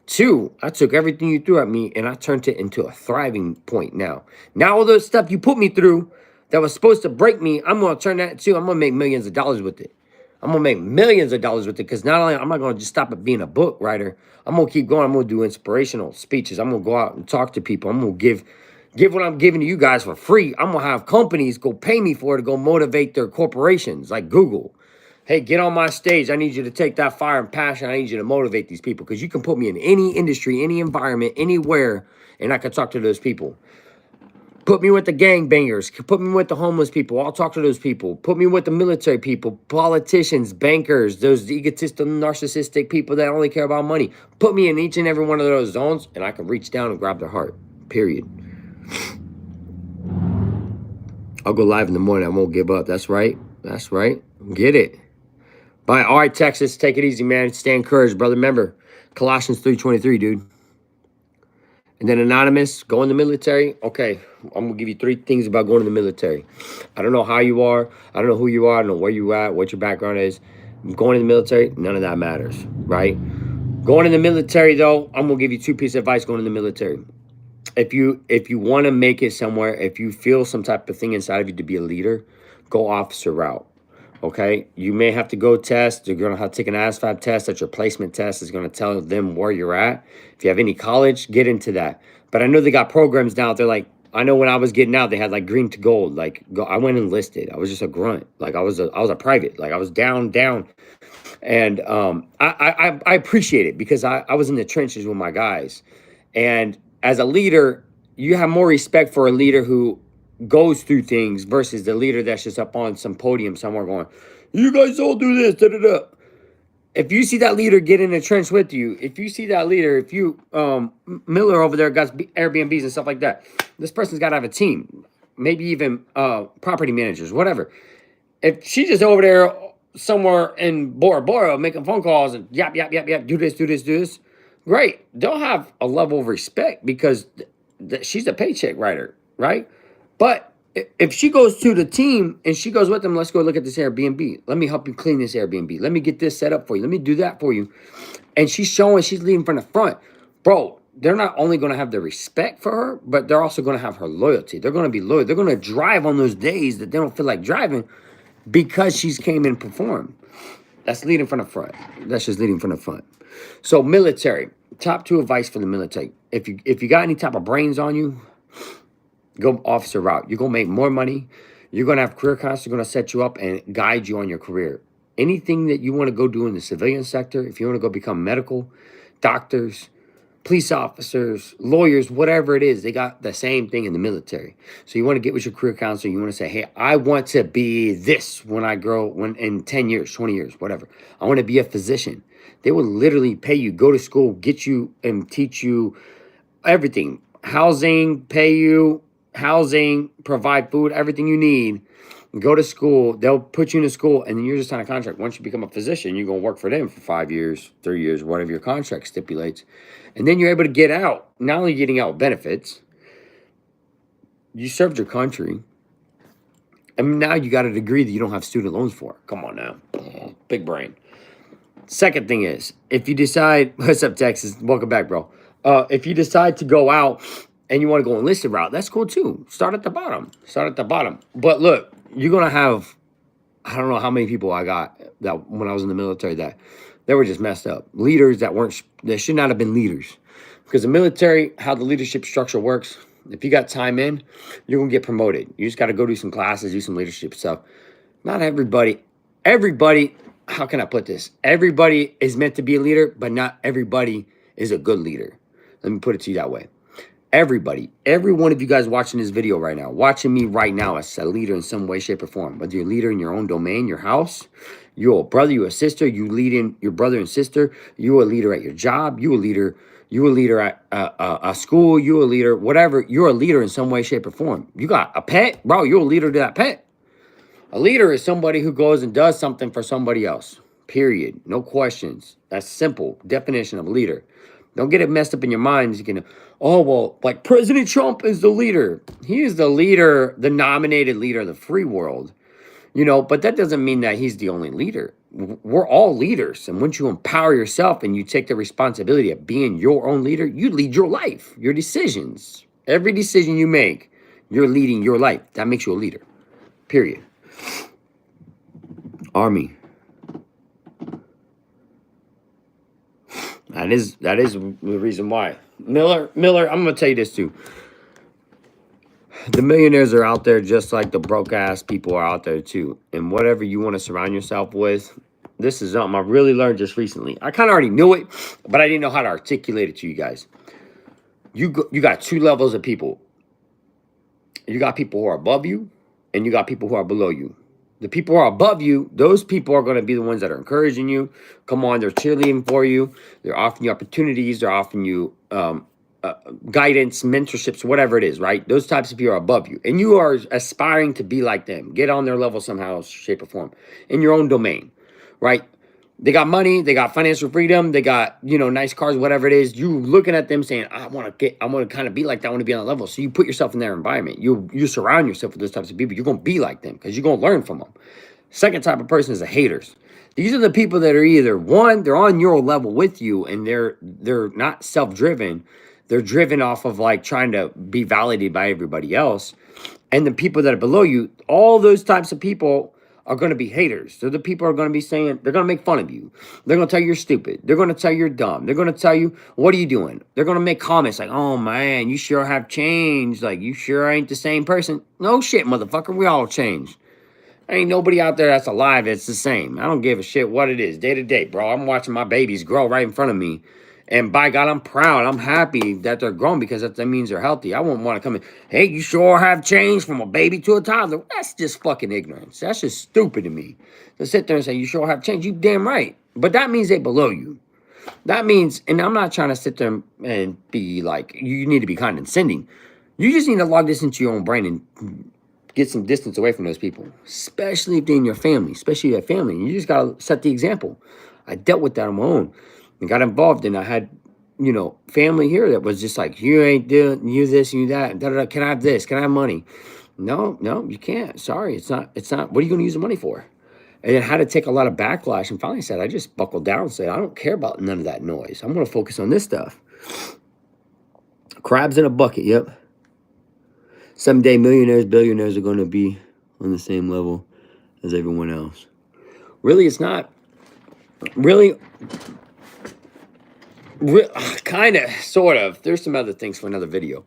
Two, I took everything you threw at me and I turned it into a thriving point now. Now all the stuff you put me through that was supposed to break me, I'm going to turn that too. I'm going to make millions of dollars with it. I'm going to make millions of dollars with it, because not only I'm not going to just stop at being a book writer, I'm going to keep going. I'm going to do inspirational speeches. I'm going to go out and talk to people. I'm going to give what I'm giving to you guys for free. I'm going to have companies go pay me for it to go motivate their corporations like Google. Hey, get on my stage. I need you to take that fire and passion. I need you to motivate these people, because you can put me in any industry, any environment, anywhere, and I can talk to those people. Put me with the gangbangers. Put me with the homeless people. I'll talk to those people. Put me with the military people, politicians, bankers, those egotistical, narcissistic people that only care about money. Put me in each and every one of those zones, and I can reach down and grab their heart, period. I'll go live in the morning. I won't give up. That's right. That's right. Get it. Bye. All right, Texas, take it easy, man. Stay encouraged, brother. Remember, Colossians 3:23, dude. And then Anonymous, go in the military. Okay, I'm going to give you 3 things about going in the military. I don't know how you are. I don't know who you are. I don't know where you at, what your background is. Going in the military, none of that matters, right? Going in the military, though, I'm going to give you 2 pieces of advice going in the military. If you want to make it somewhere, if you feel some type of thing inside of you to be a leader, go officer route. Okay, you may have to go test. You're going to have to take an ASVAB test. That's your placement test. Is going to tell them where you're at. If you have any college, get into that. But I know they got programs now. They're like, I know when I was getting out, they had like green to gold. Like, I went enlisted. I was just a grunt. Like, I was a private. Like, I was down. And I appreciate it, because I was in the trenches with my guys. And as a leader, you have more respect for a leader who goes through things versus the leader that's just up on some podium somewhere going, you guys all do this, da da da. If you see that leader get in the trench with you, if you see that leader, if you, Miller over there got Airbnbs and stuff like that, this person's got to have a team, maybe even property managers, whatever. If she's just over there somewhere in Bora Bora making phone calls and yap, do this, great. They'll have a level of respect, because she's a paycheck writer, right? But if she goes to the team and she goes with them, let's go look at this Airbnb. Let me help you clean this Airbnb. Let me get this set up for you. Let me do that for you. And she's leading from the front. Bro, they're not only going to have the respect for her, but they're also going to have her loyalty. They're going to be loyal. They're going to drive on those days that they don't feel like driving, because she's came and performed. That's leading from the front. That's just leading from the front. So military, top 2 advice for the military. If you got any type of brains on you, go officer route. You're going to make more money. You're going to have career counselors going to set you up and guide you on your career. Anything that you want to go do in the civilian sector, if you want to go become medical, doctors, police officers, lawyers, whatever it is, they got the same thing in the military. So you want to get with your career counselor. You want to say, hey, I want to be this when I grow, in 10 years, 20 years, whatever. I want to be a physician. They will literally pay you, go to school, get you and teach you everything. Housing, pay you, housing, provide food, everything you need. Go to school. They'll put you in a school, and then you're just on a contract. Once you become a physician, you're going to work for them for 5 years, 3 years, whatever your contract stipulates. And then you're able to get out. Not only getting out benefits, you served your country. I mean, now you got a degree that you don't have student loans for. Come on now. Big brain. Second thing is, if you decide, what's up, Texas? Welcome back, bro. If you decide to go out and you want to go enlisted route, that's cool too. Start at the bottom. Start at the bottom. But look, you're going to have, I don't know how many people I got that when I was in the military that they were just messed up. Leaders that should not have been leaders. Because the military, how the leadership structure works, if you got time in, you're going to get promoted. You just got to go do some classes, do some leadership stuff. Not everybody, how can I put this? Everybody is meant to be a leader, but not everybody is a good leader. Let me put it to you that way. Everybody, every one of you guys watching this video right now, watching me right now as a leader in some way, shape, or form. Whether you're a leader in your own domain, your house, you're a brother, you're a sister, you lead in your brother and sister, you're a leader at your job, you're a leader at a school, you're a leader, whatever, you're a leader in some way, shape, or form. You got a pet, bro, you're a leader to that pet. A leader is somebody who goes and does something for somebody else, period. No questions. That's simple definition of a leader. Don't get it messed up in your minds. You can, oh, well, like President Trump is the leader. He is the leader, the nominated leader of the free world. You know, but that doesn't mean that he's the only leader. We're all leaders. And once you empower yourself and you take the responsibility of being your own leader, you lead your life, your decisions. Every decision you make, you're leading your life. That makes you a leader, period. Army. That is the reason why. Miller, I'm gonna tell you this too. The millionaires are out there just like the broke ass people are out there too. And whatever you want to surround yourself with, this is something I really learned just recently. I kind of already knew it, but I didn't know how to articulate it to you guys. You got two levels of people. You got people who are above you, and you got people who are below you. The people who are above you, those people are going to be the ones that are encouraging you. Come on, they're cheerleading for you. They're offering you opportunities. They're offering you guidance, mentorships, whatever it is, right? Those types of people are above you. And you are aspiring to be like them. Get on their level somehow, shape, or form. In your own domain, right? They got money. They got financial freedom. They got, nice cars, whatever it is. You looking at them saying, I want to kind of be like that. I want to be on that level. So you put yourself in their environment. You surround yourself with those types of people. You're going to be like them because you're going to learn from them. Second type of person is the haters. These are the people that are either, one, they're on your level with you and they're not self-driven. They're driven off of like trying to be validated by everybody else. And the people that are below you, all those types of people are going to be haters. They're the people who are going to be saying, they're going to make fun of you. They're going to tell you you're stupid. They're going to tell you you're dumb. They're going to tell you, what are you doing? They're going to make comments like, oh man, you sure have changed. Like, you sure ain't the same person. No shit, motherfucker. We all changed. Ain't nobody out there that's alive that's the same. I don't give a shit what it is, day to day, bro. I'm watching my babies grow right in front of me. And by God, I'm proud. I'm happy that they're grown because that means they're healthy. I wouldn't want to come in, hey, you sure have changed from a baby to a toddler. That's just fucking ignorance. That's just stupid to me. To sit there and say, you sure have changed. You damn right. But that means they below you. That means, and I'm not trying to sit there and be like, you need to be condescending. You just need to log this into your own brain and get some distance away from those people, especially if they're in your family, especially your family. You just got to set the example. I dealt with that on my own and got involved, and I had, family here that was just like, you ain't doing, you this, you that, da, da, da. Can I have this? Can I have money? No, you can't. Sorry, it's not. What are you going to use the money for? And it had to take a lot of backlash. And finally said, I just buckled down and said, I don't care about none of that noise. I'm going to focus on this stuff. Crabs in a bucket, yep. Someday millionaires, billionaires are going to be on the same level as everyone else. Really, it's not. Really, kind of, sort of. There's some other things for another video.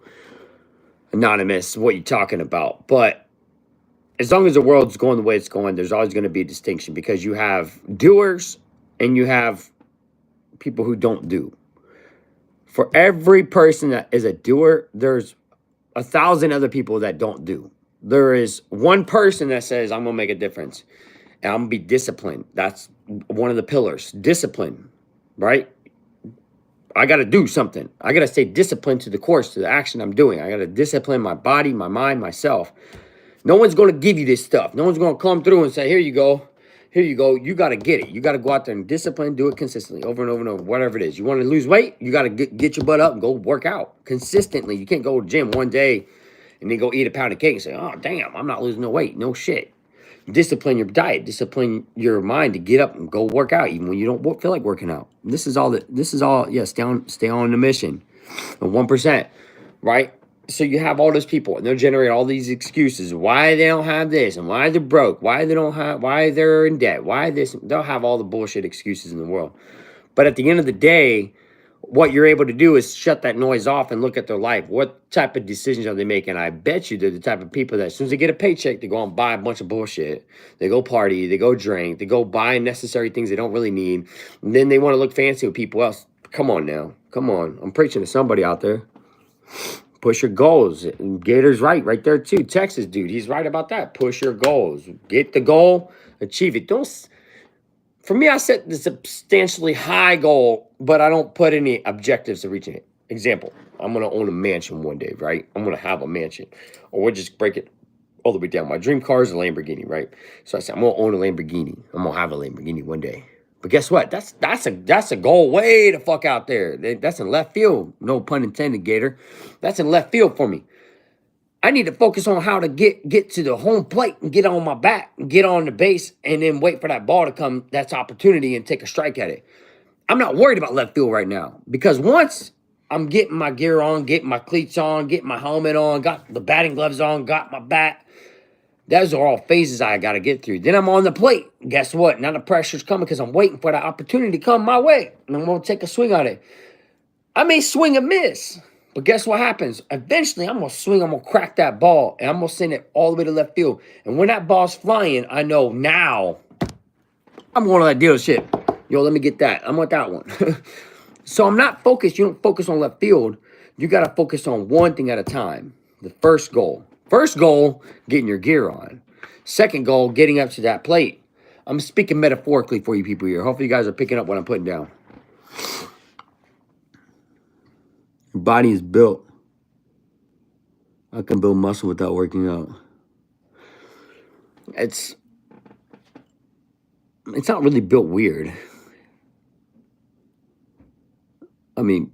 Anonymous, what you talking about. But as long as the world's going the way it's going, there's always going to be a distinction because you have doers and you have people who don't do. For every person that is a doer, there's 1,000 other people that don't do. There is one person that says, I'm going to make a difference. And I'm going to be disciplined. That's one of the pillars. Discipline, right? I got to do something. I got to stay disciplined to the course, to the action I'm doing. I got to discipline my body, my mind, myself. No one's going to give you this stuff. No one's going to come through and say, here you go. Here you go. You got to get it. You got to go out there and discipline, do it consistently over and over and over, whatever it is. You want to lose weight? You got to get your butt up and go work out consistently. You can't go to the gym one day and then go eat a pound of cake and say, oh, damn, I'm not losing no weight. No shit. Discipline your diet, discipline your mind to get up and go work out even when you don't feel like working out. This is all, yeah, stay on the mission. 1%, right? So you have all those people and they'll generate all these excuses why they don't have this and why they're broke, why they're in debt, why this. They'll have all the bullshit excuses in the world. But at the end of the day, what you're able to do is shut that noise off and look at their life. What type of decisions are they making? I bet you they're the type of people that as soon as they get a paycheck, they go and buy a bunch of bullshit. They go party, they go drink, they go buy necessary things they don't really need. And then they want to look fancy with people else. Come on now. Come on. I'm preaching to somebody out there. Push your goals. Gator's right there too. Texas dude, he's right about that. Push your goals. Get the goal, achieve it. For me, I set the substantially high goal, but I don't put any objectives to reaching it. Example, I'm going to own a mansion one day, right? I'm going to have a mansion. Or we'll just break it all the way down. My dream car is a Lamborghini, right? So I said, I'm going to own a Lamborghini. I'm going to have a Lamborghini one day. But guess what? That's a goal way the fuck out there. That's in left field. No pun intended, Gator. That's in left field for me. I need to focus on how to get to the home plate and get on my back and get on the base and then wait for that ball to come. That's opportunity and take a strike at it. I'm not worried about left field right now because once I'm getting my gear on, getting my cleats on, getting my helmet on, got the batting gloves on, got my bat, those are all phases I got to get through. Then I'm on the plate. Guess what? Now the pressure's coming because I'm waiting for the opportunity to come my way. And I'm going to take a swing at it. I may swing and miss. But guess what happens? Eventually, I'm going to swing, I'm going to crack that ball, and I'm going to send it all the way to left field. And when that ball's flying, I know now I'm going to that dealership. Yo, let me get that. I want that one. So I'm not focused. You don't focus on left field. You got to focus on one thing at a time. The first goal. First goal, getting your gear on. Second goal, getting up to that plate. I'm speaking metaphorically for you people here. Hopefully you guys are picking up what I'm putting down. Your body is built. I can build muscle without working out. It's not really built weird. I mean,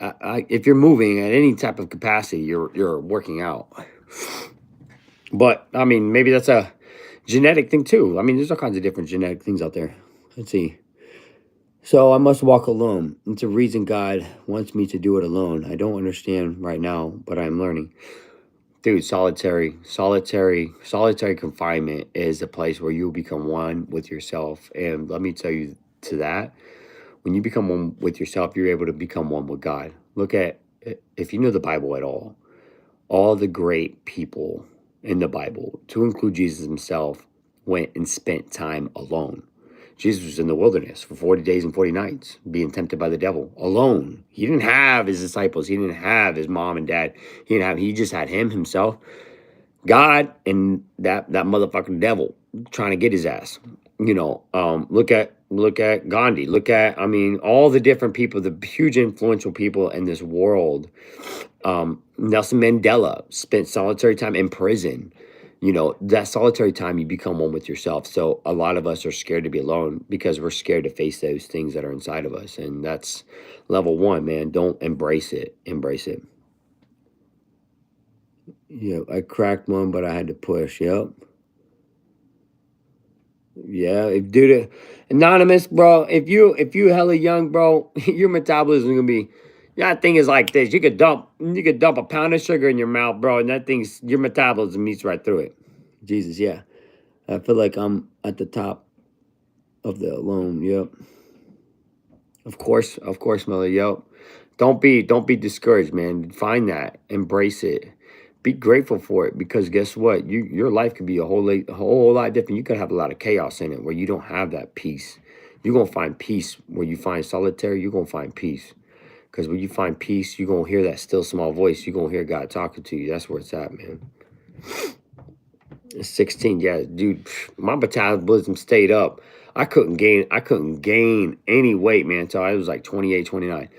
if you're moving at any type of capacity, you're working out. But I mean, maybe that's a genetic thing too. I mean, there's all kinds of different genetic things out there. Let's see. So I must walk alone. It's a reason God wants me to do it alone. I don't understand right now, but I'm learning. Dude, solitary confinement is a place where you become one with yourself. And let me tell you to that, when you become one with yourself, you're able to become one with God. Look at, if you know the Bible at all the great people in the Bible, to include Jesus himself, went and spent time alone. Jesus was in the wilderness for 40 days and 40 nights, being tempted by the devil, alone. He didn't have his disciples. He didn't have his mom and dad. He just had himself, God, and that motherfucking devil trying to get his ass. You know, look at Gandhi. Look at, I mean, all the different people, the huge influential people in this world. Nelson Mandela spent solitary time in prison. You know, that solitary time, you become one with yourself. So a lot of us are scared to be alone because we're scared to face those things that are inside of us. And that's level one, man. Don't embrace it. Embrace it. Yeah, I cracked one, but I had to push. Yep. Yeah, dude, anonymous, bro. If you hella young, bro, your metabolism is gonna be. That thing is like this. You could dump a pound of sugar in your mouth, bro, and that thing's, your metabolism eats right through it. Jesus, yeah. I feel like I'm at the top of the alone. Yep. Of course, Miller. Yep. Don't be discouraged, man. Find that, embrace it, be grateful for it, because guess what? Your life could be a whole lot different. You could have a lot of chaos in it where you don't have that peace. You're gonna find peace where you find solitary. You're gonna find peace. Because when you find peace, you're going to hear that still small voice. You're going to hear God talking to you. That's where it's at, man. 16, yeah, dude. My metabolism stayed up. I couldn't gain any weight, man, until I was like 28, 29.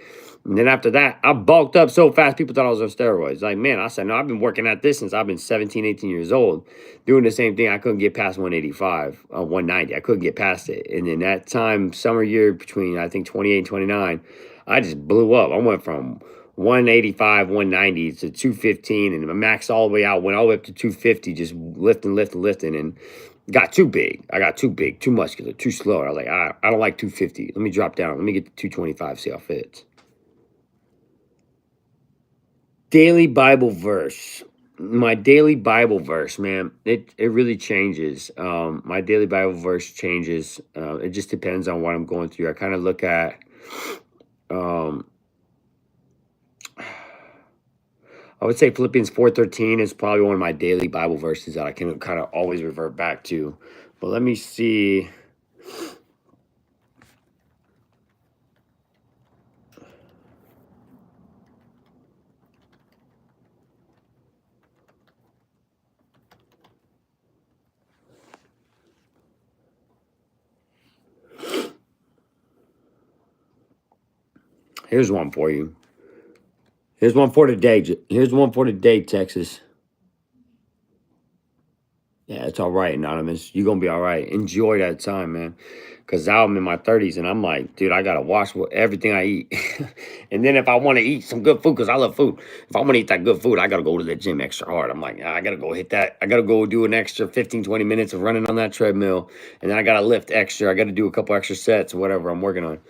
And then after that, I bulked up so fast, people thought I was on steroids. Like, man, I said, no, I've been working at this since I've been 17, 18 years old, doing the same thing. I couldn't get past 185, 190. I couldn't get past it. And then that time, summer year between, I think, 28 and 29, I just blew up. I went from 185, 190 to 215, and my max all the way out, went all the way up to 250, just lifting, lifting, lifting, and got too big. I got too big, too muscular, too slow. I was like, I don't like 250. Let me drop down. Let me get to 225, see how it fits. Daily Bible verse. My daily Bible verse, man, it really changes. My daily Bible verse changes. It just depends on what I'm going through. I kind of look at, um, I would say Philippians 4:13 is probably one of my daily Bible verses that I can kind of always revert back to. But let me see. Here's one for you. Here's one for today. Here's one for today, Texas. Yeah, it's all right, Anonymous. You're gonna be all right. Enjoy that time, man. Cause now I'm in my 30s and I'm like, dude, I gotta watch everything I eat. And then if I want to eat some good food, cause I love food. If I want to eat that good food, I gotta go to the gym extra hard. I'm like, I gotta go hit that. I gotta go do an extra 15, 20 minutes of running on that treadmill. And then I gotta lift extra. I gotta do a couple extra sets or whatever I'm working on.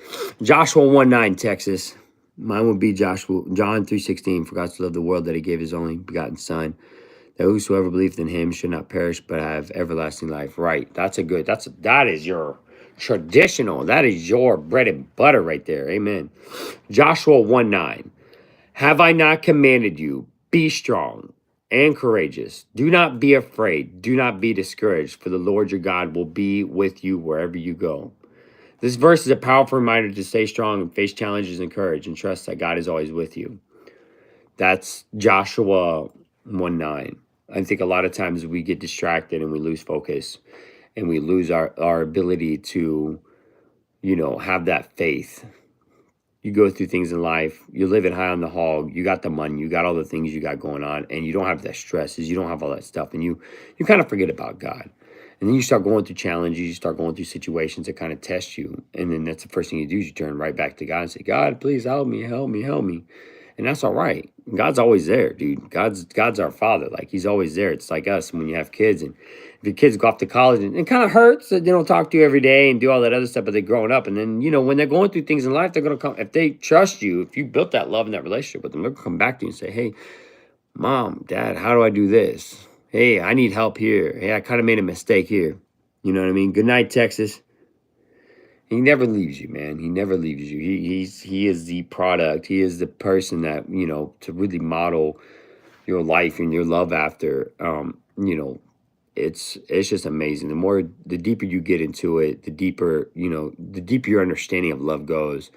Joshua 1:9, Texas. Mine would be Joshua, John 3:16. For God so loved the world that he gave his only begotten son, that whosoever believeth in him should not perish but have everlasting life. Right. That is your traditional. That is your bread and butter right there. Amen. Joshua 1:9. Have I not commanded you? Be strong and courageous. Do not be afraid. Do not be discouraged, for the Lord your God will be with you wherever you go. This verse is a powerful reminder to stay strong and face challenges and courage and trust that God is always with you. That's Joshua 1:9. I think a lot of times we get distracted and we lose focus and we lose our ability to, have that faith. You go through things in life, you're living high on the hog, you got the money, you got all the things you got going on, and you don't have that stresses, you don't have all that stuff, and you kind of forget about God. And then you start going through challenges, you start going through situations that kind of test you. And then that's the first thing you do is you turn right back to God and say, God, please help me, help me, help me. And that's all right. God's always there, dude. God's our father. Like, he's always there. It's like us when you have kids, and if your kids go off to college, and it kind of hurts that they don't talk to you every day and do all that other stuff, but they're growing up. And then, when they're going through things in life, they're going to come. If they trust you, if you built that love and that relationship with them, they're going to come back to you and say, hey, Mom, Dad, how do I do this? Hey, I need help here. Hey, I kind of made a mistake here. You know what I mean? Good night, Texas. He never leaves you, man. He never leaves you. He is the product. He is the person that, to really model your life and your love after. It's just amazing. The deeper you get into it, the deeper your understanding of love goes.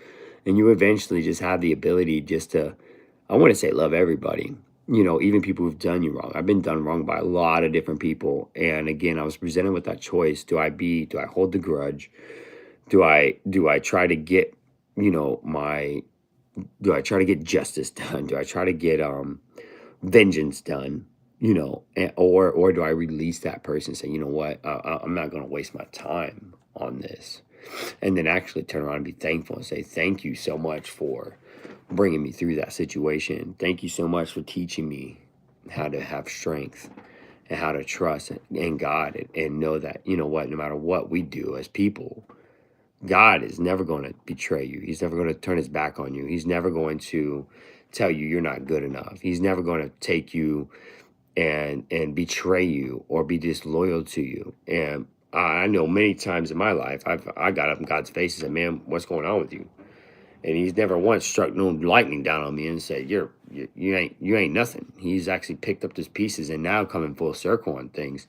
And you eventually just have the ability just to, I want to say, love everybody. Even people who've done you wrong. I've been done wrong by a lot of different people. And again, I was presented with that choice. Do I hold the grudge? Do I try to get, do I try to get justice done? Do I try to get vengeance done? Or do I release that person and say, you know what, I'm not going to waste my time on this, and then actually turn around and be thankful and say, thank you so much for bringing me through that situation. Thank you so much for teaching me how to have strength and how to trust in God, and know that, you know what, no matter what we do as people, God is never going to betray you. He's never going to turn his back on you. He's never going to tell you you're not good enough. He's never going to take you and betray you or be disloyal to you. And I know many times in my life, I got up in God's face and said, man, what's going on with you? And he's never once struck no lightning down on me and said, you ain't nothing. He's actually picked up those pieces and now coming full circle on things.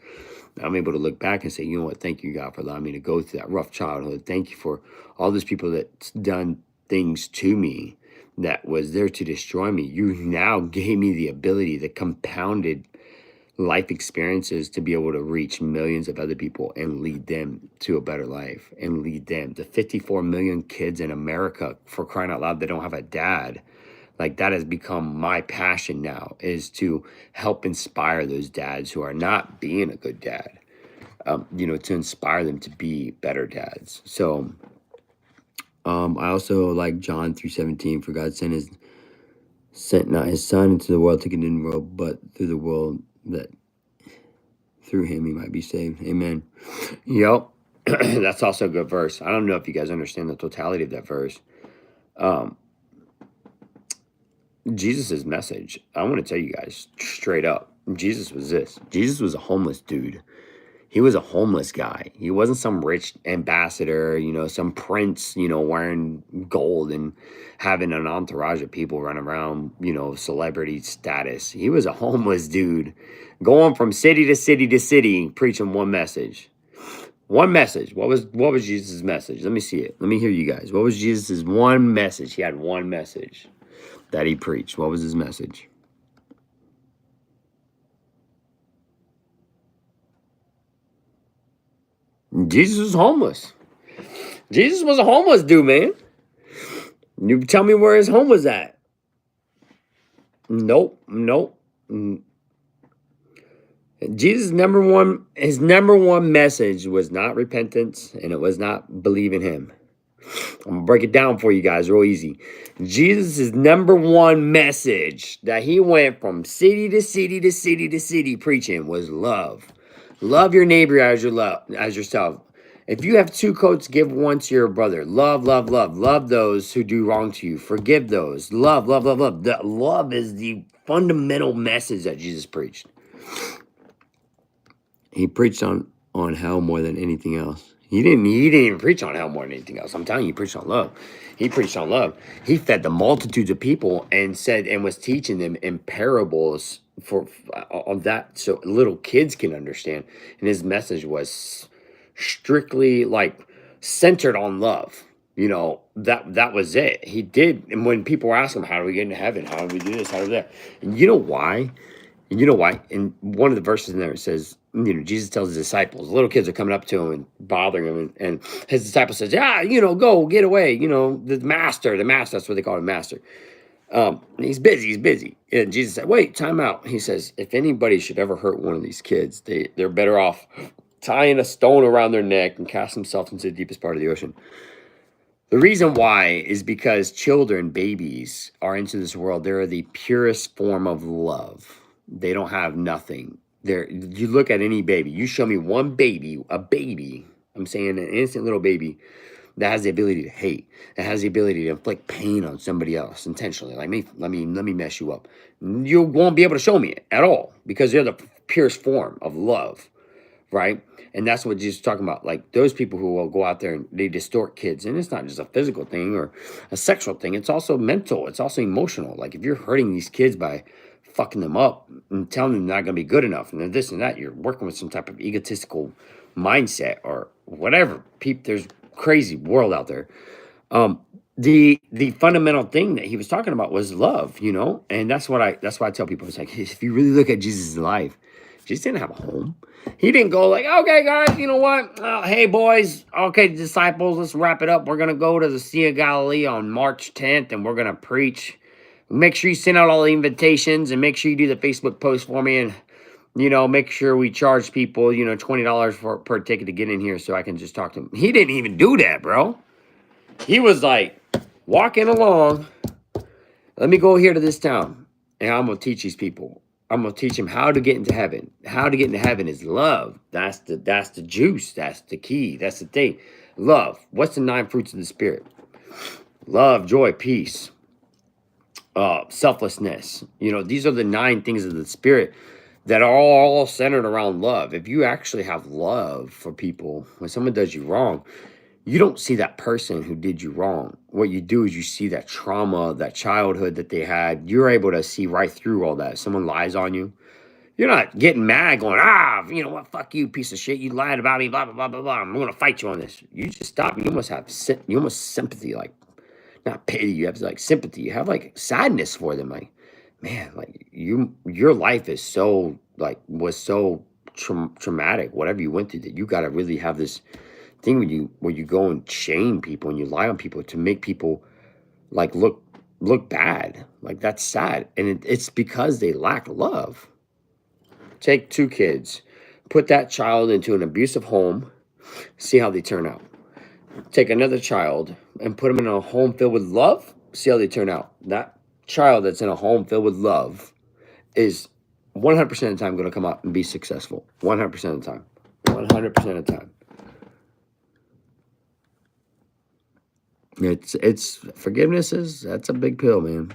I'm able to look back and say, you know what, thank you, God, for allowing me to go through that rough childhood. Thank you for all those people that's done things to me that was there to destroy me. You now gave me the ability, the compounded life experiences to be able to reach millions of other people and lead them to a better life and lead them. The 54 million kids in America, for crying out loud, that don't have a dad. Like, that has become my passion now, is to help inspire those dads who are not being a good dad, to inspire them to be better dads. So I also like John 3:17, for God sent not his son into the world to condemn the world, but through the world that through him he might be saved. Amen. Yep. That's also a good verse. I don't know if you guys understand the totality of that verse. Jesus' message, I want to tell you guys straight up, Jesus was this. Jesus was a homeless dude. He was a homeless guy. He wasn't some rich ambassador, some prince, wearing gold and having an entourage of people run around, celebrity status. He was a homeless dude going from city to city to city, preaching one message. One message. What was Jesus' message? Let me see it. Let me hear you guys. What was Jesus' one message? He had one message that he preached. What was his message? Jesus was homeless. Jesus was a homeless dude, man. You tell me where his home was at. Nope. Jesus' his number one message was not repentance, and it was not believe in him. I'm gonna break it down for you guys real easy. Jesus' number one message that he went from city to city to city to city preaching was love. Love your neighbor as yourself. If you have two coats, give one to your brother. Love, love, love. Love those who do wrong to you. Forgive those. Love, love, love, love. That love is the fundamental message that Jesus preached. He preached on hell more than anything else. He didn't even preach on hell more than anything else. I'm telling you, he preached on love. He preached on love. He fed the multitudes of people and was teaching them in parables on that, so little kids can understand. And his message was strictly like centered on love. That was it. He did. And when people were asking him, how do we get into heaven? How do we do this? How do we do that? And you know why? In one of the verses in there, it says, Jesus tells his disciples, little kids are coming up to him and bothering him. And his disciple says, go get away. The master, that's what they call him, master. He's busy. And Jesus said, wait, time out. He says, if anybody should ever hurt one of these kids, they're better off tying a stone around their neck and cast themselves into the deepest part of the ocean. The reason why is because children, babies, are into this world. They're the purest form of love. They don't have nothing. You look at any baby. You show me one baby, a baby. I'm saying an innocent little baby that has the ability to hate, that has the ability to inflict pain on somebody else intentionally. Like me, let me mess you up. You won't be able to show me it at all because they're the purest form of love, right? And that's what Jesus is talking about. Like those people who will go out there and they distort kids. And it's not just a physical thing or a sexual thing. It's also mental. It's also emotional. Like if you're hurting these kids by fucking them up and telling them they're not going to be good enough and this and that, you're working with some type of egotistical mindset or whatever. There's crazy world out there. The fundamental thing that he was talking about was love, and that's why I tell people, it's like, if you really look at Jesus' life, Jesus didn't have a home. He didn't go like, okay, guys, you know what? Hey, boys, okay, disciples, let's wrap it up. We're going to go to the Sea of Galilee on March 10th, and we're going to preach. Make sure you send out all the invitations, and make sure you do the Facebook post for me, and, make sure we charge people, $20 per ticket to get in here so I can just talk to them. He didn't even do that, bro. He was like, walking along, let me go here to this town, and I'm going to teach these people. I'm going to teach them how to get into heaven. How to get into heaven is love. That's the juice. That's the key. That's the thing. Love. What's the 9 fruits of the Spirit? Love, joy, peace, selflessness. These are the 9 things of the Spirit that are all centered around love. If you actually have love for people, when someone does you wrong, you don't see that person who did you wrong. What you do is you see that trauma, that childhood that they had. You're able to see right through all that. If someone lies on you, you're not getting mad going, you know what, fuck you, piece of shit. You lied about me, blah, blah, blah, blah, blah. I'm going to fight you on this. You just stop. You almost have sympathy, like not pity. You have like sympathy. You have like sadness for them. Like, man, like your life is so like was so traumatic, whatever you went through, that you got to really have this thing where you go and shame people and you lie on people to make people like look bad. Like that's sad, and it's because they lack love. Take two kids, put that child into an abusive home, see how they turn out. Take another child and put them in a home filled with love, see how they turn out. That child that's in a home filled with love is 100% of the time going to come out and be successful. 100% of the time. 100% of the time. It's forgiveness that's a big pill, man.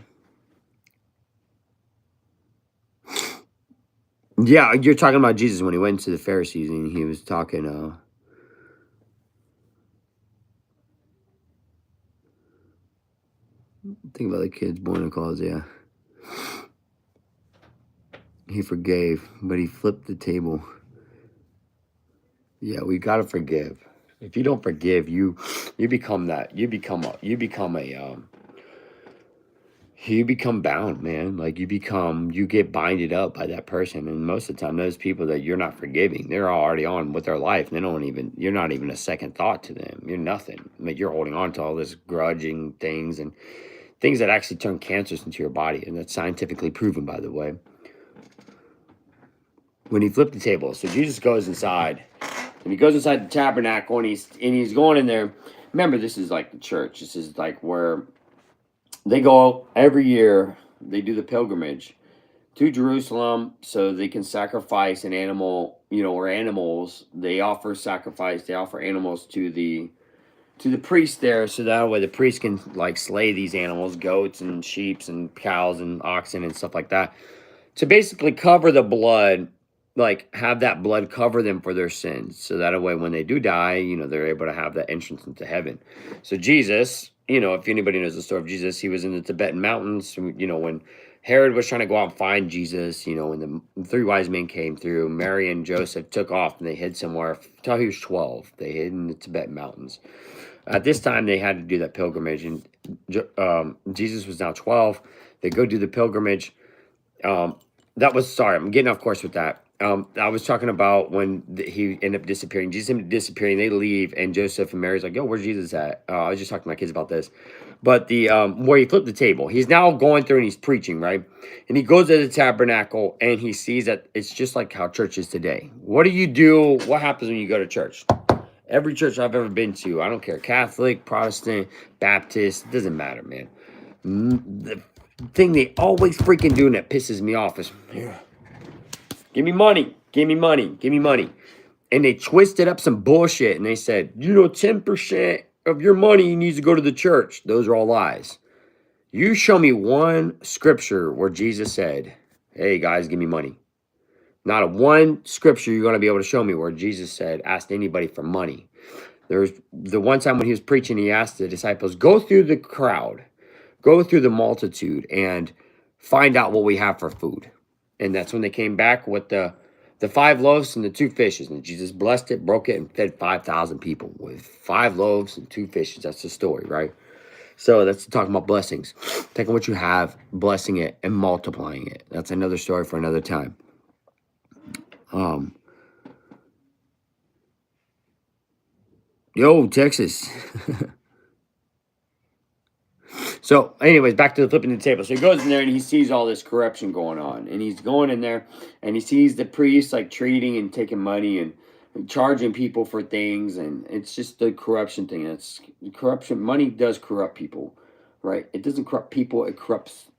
Yeah, you're talking about Jesus when he went to the Pharisees and he was talking think about the kids born in cause, yeah. He forgave, but he flipped the table. Yeah, we gotta forgive. If you don't forgive, you become that. You become bound, man. Like you get binded up by that person. And most of the time, those people that you're not forgiving, they're already on with their life. They don't even, you're not even a second thought to them. You're nothing. Like you're holding on to all this grudging things and things that actually turn cancers into your body. And that's scientifically proven, by the way. When he flipped the table, so Jesus goes inside and he goes inside the tabernacle and he's going in there. Remember, this is like the church. This is like where they go every year. They do the pilgrimage to Jerusalem so they can sacrifice an animal, or animals. They offer sacrifice. They offer animals to the priest there, so that way the priest can like slay these animals, goats and sheep and cows and oxen and stuff like that, to basically cover the blood, like have that blood cover them for their sins, so that way when they do die, they're able to have that entrance into heaven. So Jesus, if anybody knows the story of Jesus, he was in the Tibetan mountains, when Herod was trying to go out and find Jesus, when the three wise men came through, Mary and Joseph took off and they hid somewhere until he was 12. They hid in the Tibetan mountains. At this time, they had to do that pilgrimage, and Jesus was now 12. They go do the pilgrimage. I'm getting off course with that. I was talking about when he ended up disappearing. Jesus ended up disappearing. They leave, and Joseph and Mary's like, "Yo, where's Jesus at?" I was just talking to my kids about this. But the where he flipped the table, he's now going through and he's preaching, right? And he goes to the tabernacle and he sees that it's just like how church is today. What do you do? What happens when you go to church? Every church I've ever been to, I don't care, Catholic, Protestant, Baptist, it doesn't matter, man. The thing they always freaking do and that pisses me off is, give me money, give me money, give me money. And they twisted up some bullshit and they said, 10% of your money needs to go to the church. Those are all lies. You show me one scripture where Jesus said, hey guys, give me money. Not a one scripture you're going to be able to show me where Jesus said, ask anybody for money. There's the one time when he was preaching, he asked the disciples, go through the crowd, go through the multitude and find out what we have for food. And that's when they came back with the 5 loaves and the 2 fishes. And Jesus blessed it, broke it, and fed 5,000 people with 5 loaves and 2 fishes. That's the story, right? So that's talking about blessings. Taking what you have, blessing it, and multiplying it. That's another story for another time. Yo, Texas. So, anyways, back to the flipping the table. So he goes in there and he sees all this corruption going on. And he's going in there and he sees the priests like treating and taking money and charging people for things. And it's just the corruption thing. It's corruption. Money does corrupt people, right? It doesn't corrupt people. It corrupts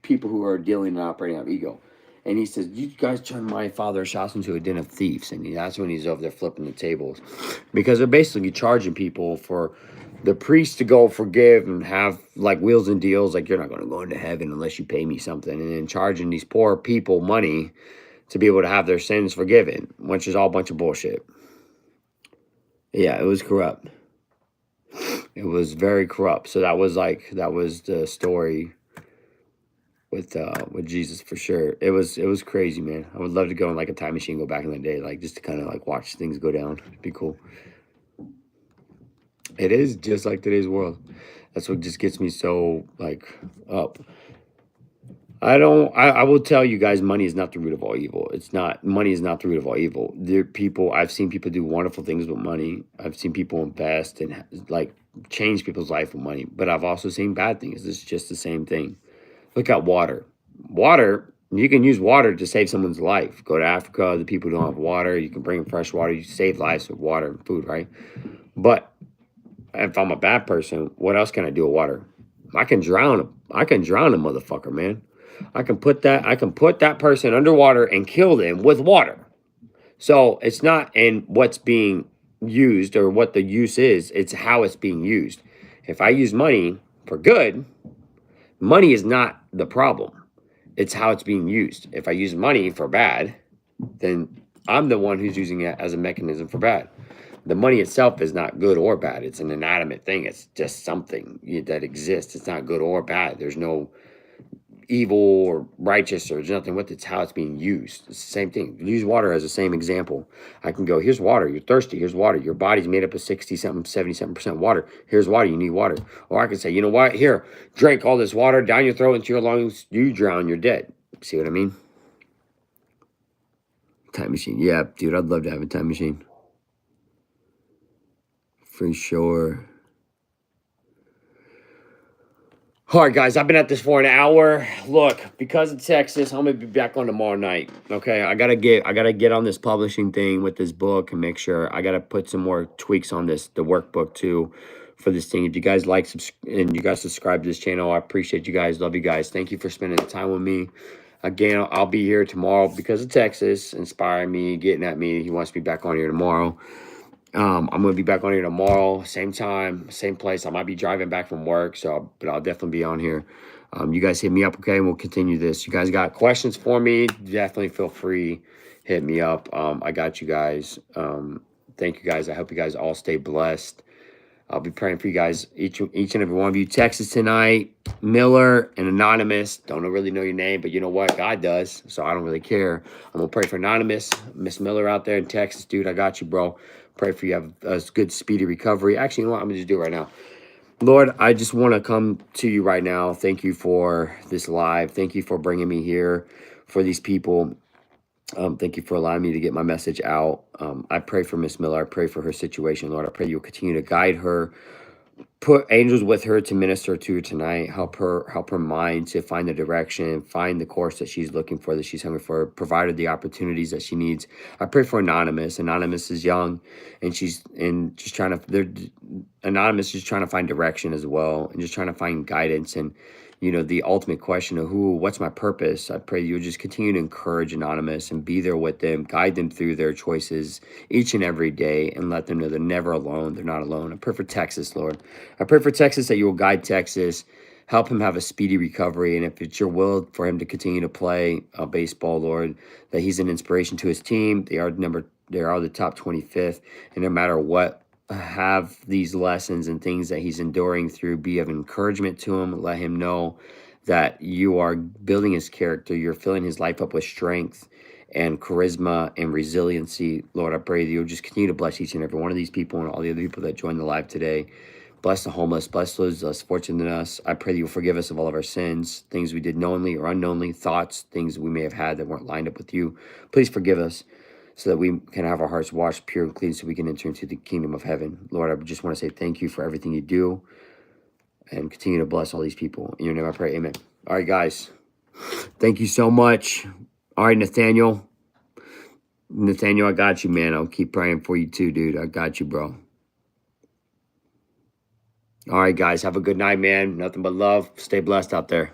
people who are dealing and operating out of ego. And he says, you guys turn my father's house into a den of thieves. And that's when he's over there flipping the tables. Because they're basically charging people for the priest to go forgive and have like wheels and deals. Like, you're not going to go into heaven unless you pay me something. And then charging these poor people money to be able to have their sins forgiven, which is all a bunch of bullshit. Yeah, it was corrupt. It was very corrupt. So that was the story with Jesus for sure. It was crazy, man. I would love to go in like a time machine, go back in the day, like just to kind of like watch things go down. It'd be cool. It is just like today's world. That's what just gets me so like up. I will tell you guys, money is not the root of all evil. It's not. Money is not the root of all evil. I've seen people do wonderful things with money. I've seen people invest and like change people's life with money. But I've also seen bad things. It's just the same thing. Look at water. Water, you can use water to save someone's life. Go to Africa, the people who don't have water, you can bring them fresh water. You save lives with water and food, right? But if I'm a bad person, what else can I do with water? I can drown. I can drown a motherfucker, man. I can put that person underwater and kill them with water. So it's not in what's being used or what the use is, it's how it's being used. If I use money for good, money is not the problem. It's how it's being used. If I use money for bad, then I'm the one who's using it as a mechanism for bad. The money itself is not good or bad. It's an inanimate thing. It's just something that exists. It's not good or bad. There's no evil or righteous, or there's nothing with it. It's how it's being used. It's the same thing. Use water as the same example. I can go, here's water. You're thirsty. Here's water. Your body's made up of 60-something, 77% water. Here's water. You need water. Or I can say, you know what? Here, drink all this water down your throat into your lungs. You drown. You're dead. See what I mean? Time machine. Yeah, dude, I'd love to have a time machine. For sure. All right, guys, I've been at this for an hour. Look, because of Texas, I'm gonna be back on tomorrow night. Okay, I gotta get on this publishing thing with this book and make sure I gotta put some more tweaks on the workbook too, for this thing. If you guys like and you guys subscribe to this channel, I appreciate you guys. Love you guys. Thank you for spending the time with me. Again, I'll be here tomorrow because of Texas inspiring me, getting at me. He wants me back on here tomorrow. I'm gonna be back on here tomorrow, same time, same place. I might be driving back from work, but I'll definitely be on here. You guys hit me up, okay? And we'll continue this. You guys got questions for me? Definitely feel free, hit me up. I got you guys. Thank you guys. I hope you guys all stay blessed. I'll be praying for you guys, each and every one of you. Texas tonight, Miller and Anonymous. Don't really know your name, but you know what? God does, so I don't really care. I'm gonna pray for Anonymous, Miss Miller out there in Texas, dude. I got you, bro. Pray for you have a good, speedy recovery. Actually, you know what? I'm gonna just do it right now. Lord, I just want to come to you right now. Thank you for this live. Thank you for bringing me here for these people. Thank you for allowing me to get my message out. I pray for Miss Miller. I pray for her situation, Lord. I pray you'll continue to guide her. Put angels with her to minister to her tonight. Help her mind to find the direction, find the course that she's looking for, that she's hungry for. Provide her the opportunities that she needs. I pray for Anonymous. Anonymous is young, and just trying to. Anonymous is trying to find direction as well, and just trying to find guidance and, you know, the ultimate question of what's my purpose? I pray you'll just continue to encourage Anonymous and be there with them, guide them through their choices each and every day, and let them know they're never alone. They're not alone. I pray for Texas, Lord. I pray for Texas that you will guide Texas, help him have a speedy recovery. And if it's your will for him to continue to play baseball, Lord, that he's an inspiration to his team. They are the top 25th. And no matter what, have these lessons and things that he's enduring through be of encouragement to him. Let him know that you are building his character. You're filling his life up with strength and charisma and resiliency. Lord, I pray that you'll just continue to bless each and every one of these people and all the other people that joined the live today. Bless the homeless, bless those less fortunate than us. I pray that you'll forgive us of all of our sins, things we did knowingly or unknowingly, thoughts, things we may have had that weren't lined up with you. Please forgive us, so that we can have our hearts washed pure and clean, so we can enter into the kingdom of heaven. Lord, I just want to say thank you for everything you do, and continue to bless all these people. In your name I pray, amen. All right, guys. Thank you so much. All right, Nathaniel. Nathaniel, I got you, man. I'll keep praying for you too, dude. I got you, bro. All right, guys. Have a good night, man. Nothing but love. Stay blessed out there.